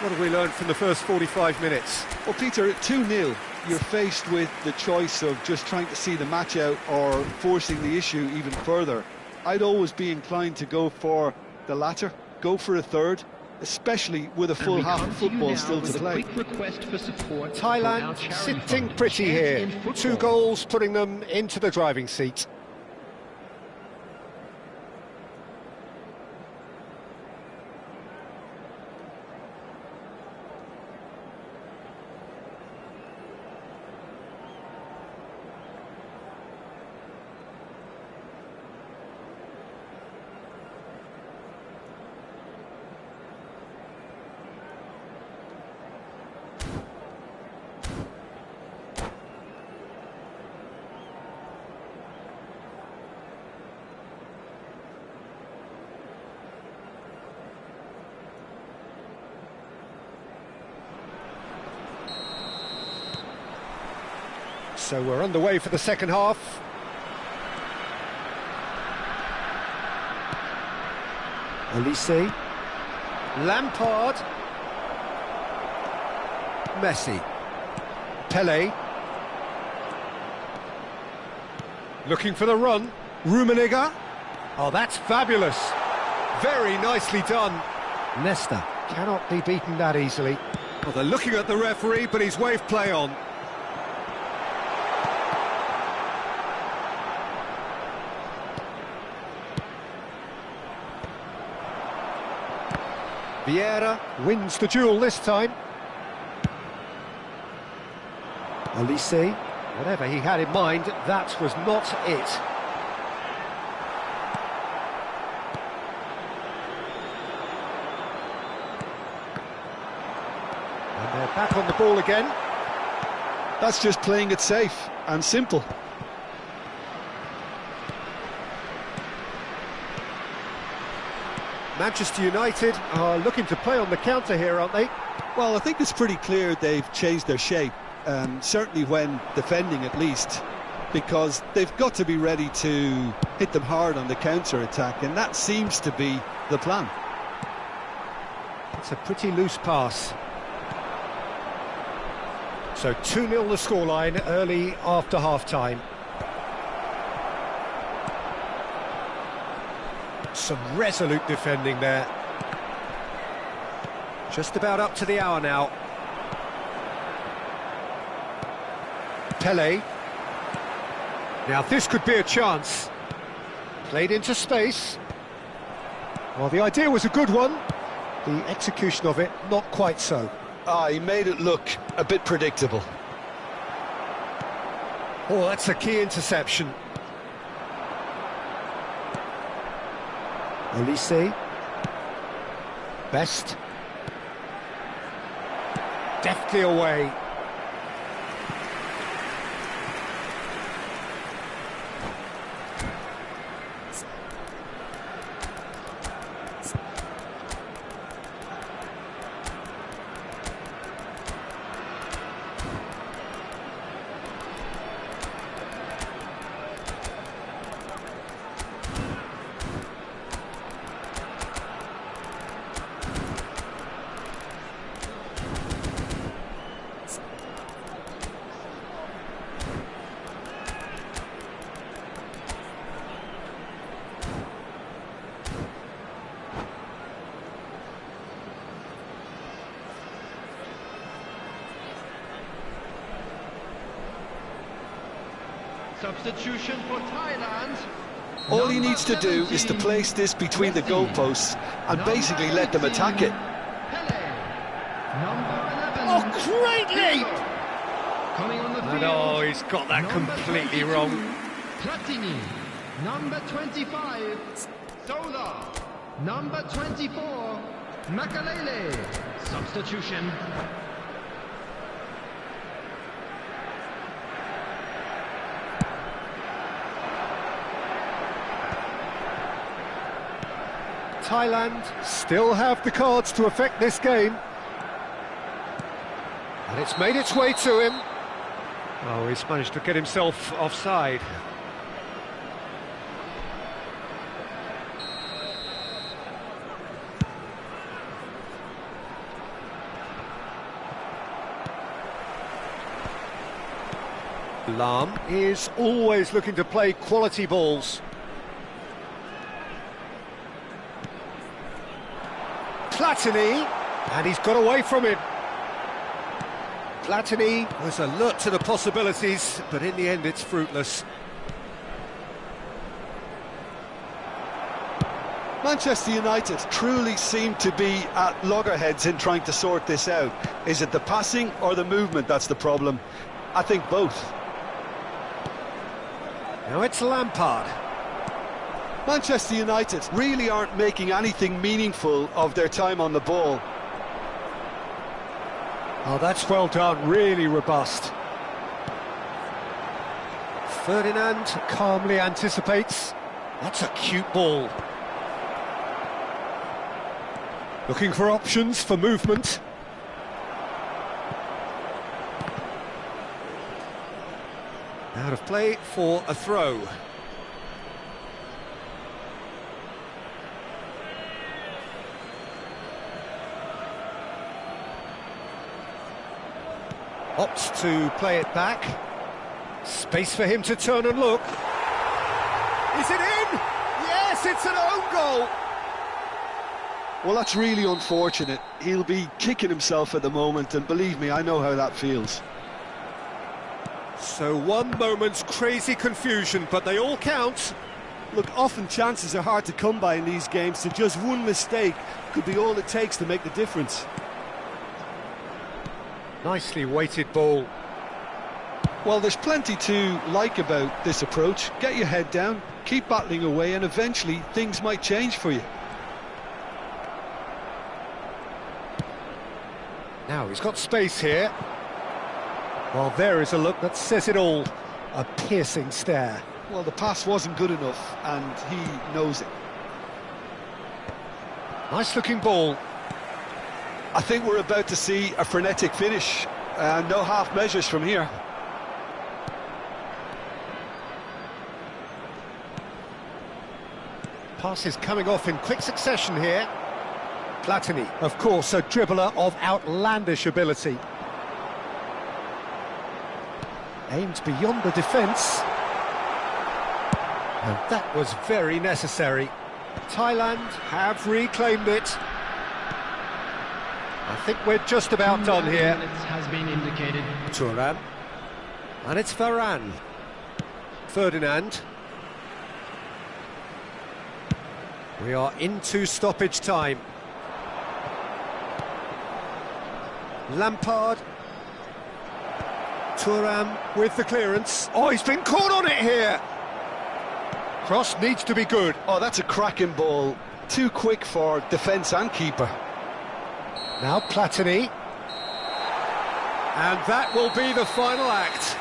What have we learned from the first 45 minutes? Well, Peter, at 2-0, you're faced with the choice of just trying to see the match out or forcing the issue even further. I'd always be inclined to go for the latter, go for a third, especially with a full half of football still to play. Thailand sitting pretty here. 2 goals putting them into the driving seat. So we're underway for the second half. Olise. Lampard. Messi. Pele. Looking for the run. Rummenigge. Oh, that's fabulous. Very nicely done. Nesta cannot be beaten that easily. Well, they're looking at the referee, but he's waved play on. Vieira wins the duel this time. Olise, whatever he had in mind, that was not it. And they're back on the ball again. That's just playing it safe and simple. Manchester United are looking to play on the counter here, aren't they? Well, I think it's pretty clear they've changed their shape, certainly when defending at least, because they've got to be ready to hit them hard on the counter-attack, and that seems to be the plan. It's a pretty loose pass. So 2-0 the scoreline early after half-time. Some resolute defending there. Just about up to the hour now. Pele. Now this could be a chance. Played into space. Well, the idea was a good one. The execution of it, not quite so. He made it look a bit predictable. Oh, that's a key interception. Olise. Best. Deftly away. Substitution for Thailand. All he needs to do is to place this between the goalposts and basically let them attack it. Oh, great leap! Coming on the And field. oh, he's got that completely wrong. Platini. Number 25. Sola. Number 24. Makalele. Substitution. Thailand still have the cards to affect this game. And it's made its way to him. Oh, he's managed to get himself offside. Lam is always looking to play quality balls. Platini, and he's got away from it. Platini was alert to the possibilities, but in the end it's fruitless. Manchester United truly seem to be at loggerheads in trying to sort this out. Is it the passing or the movement that's the problem? I think both. Now it's Lampard. Manchester United really aren't making anything meaningful of their time on the ball. Oh, that's well done, really robust. Ferdinand calmly anticipates. That's a cute ball. Looking for options for movement. Out of play for a throw. Opts to play it back. Space for him to turn and look. Is it in? Yes, it's an own goal. Well, that's really unfortunate. He'll be kicking himself at the moment, and believe me, I know how that feels. So one moment's crazy confusion, but they all count. Look, often chances are hard to come by in these games, so just one mistake could be all it takes to make the difference. Nicely weighted ball. Well, there's plenty to like about this approach. Get your head down, keep battling away, and eventually things might change for you. Now he's got space here. Well, there is a look that says it all. A piercing stare. Well, the pass wasn't good enough, and he knows it. Nice looking ball. I think we're about to see a frenetic finish. No half measures from here. Passes coming off in quick succession here. Platini, of course, a dribbler of outlandish ability. Aimed beyond the defence. And that was very necessary. Thailand have reclaimed it. I think we're just about done here. Minutes has been indicated. Thuram. And it's Varane. Ferdinand. We are into stoppage time. Lampard. Thuram with the clearance. Oh, he's been caught on it here. Cross needs to be good. Oh, that's a cracking ball. Too quick for defence and keeper. Now Platini. And that will be the final act.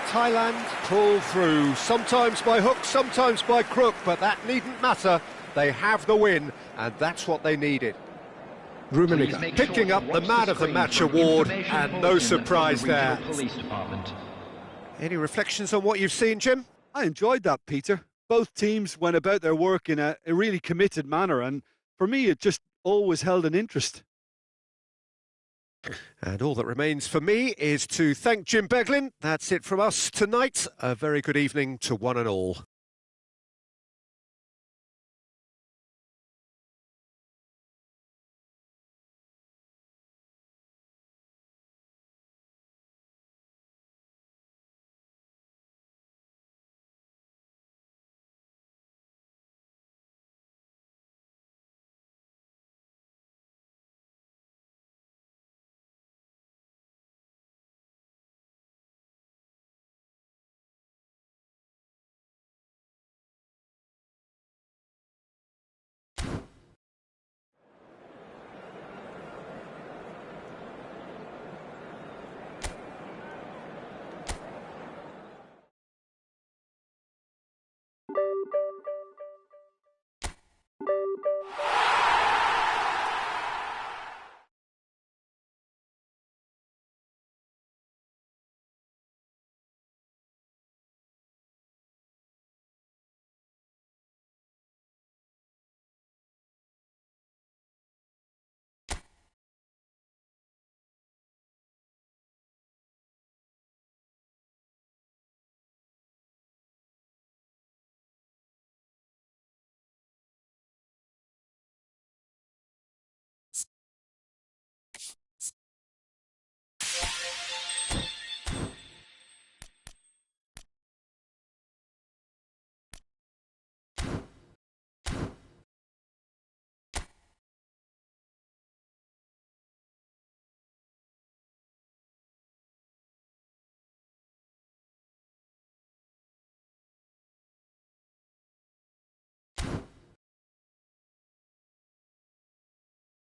Thailand pull through, sometimes by hook, sometimes by crook, but that needn't matter. They have the win, and that's what they needed. Rummenigge picking up the Man of the Match award, and no surprise there. Any reflections on what you've seen, Jim? I enjoyed that, Peter. Both teams went about their work in a really committed manner, and for me it just always held an interest. And all that remains for me is to thank Jim Beglin. That's it from us tonight. A very good evening to one and all.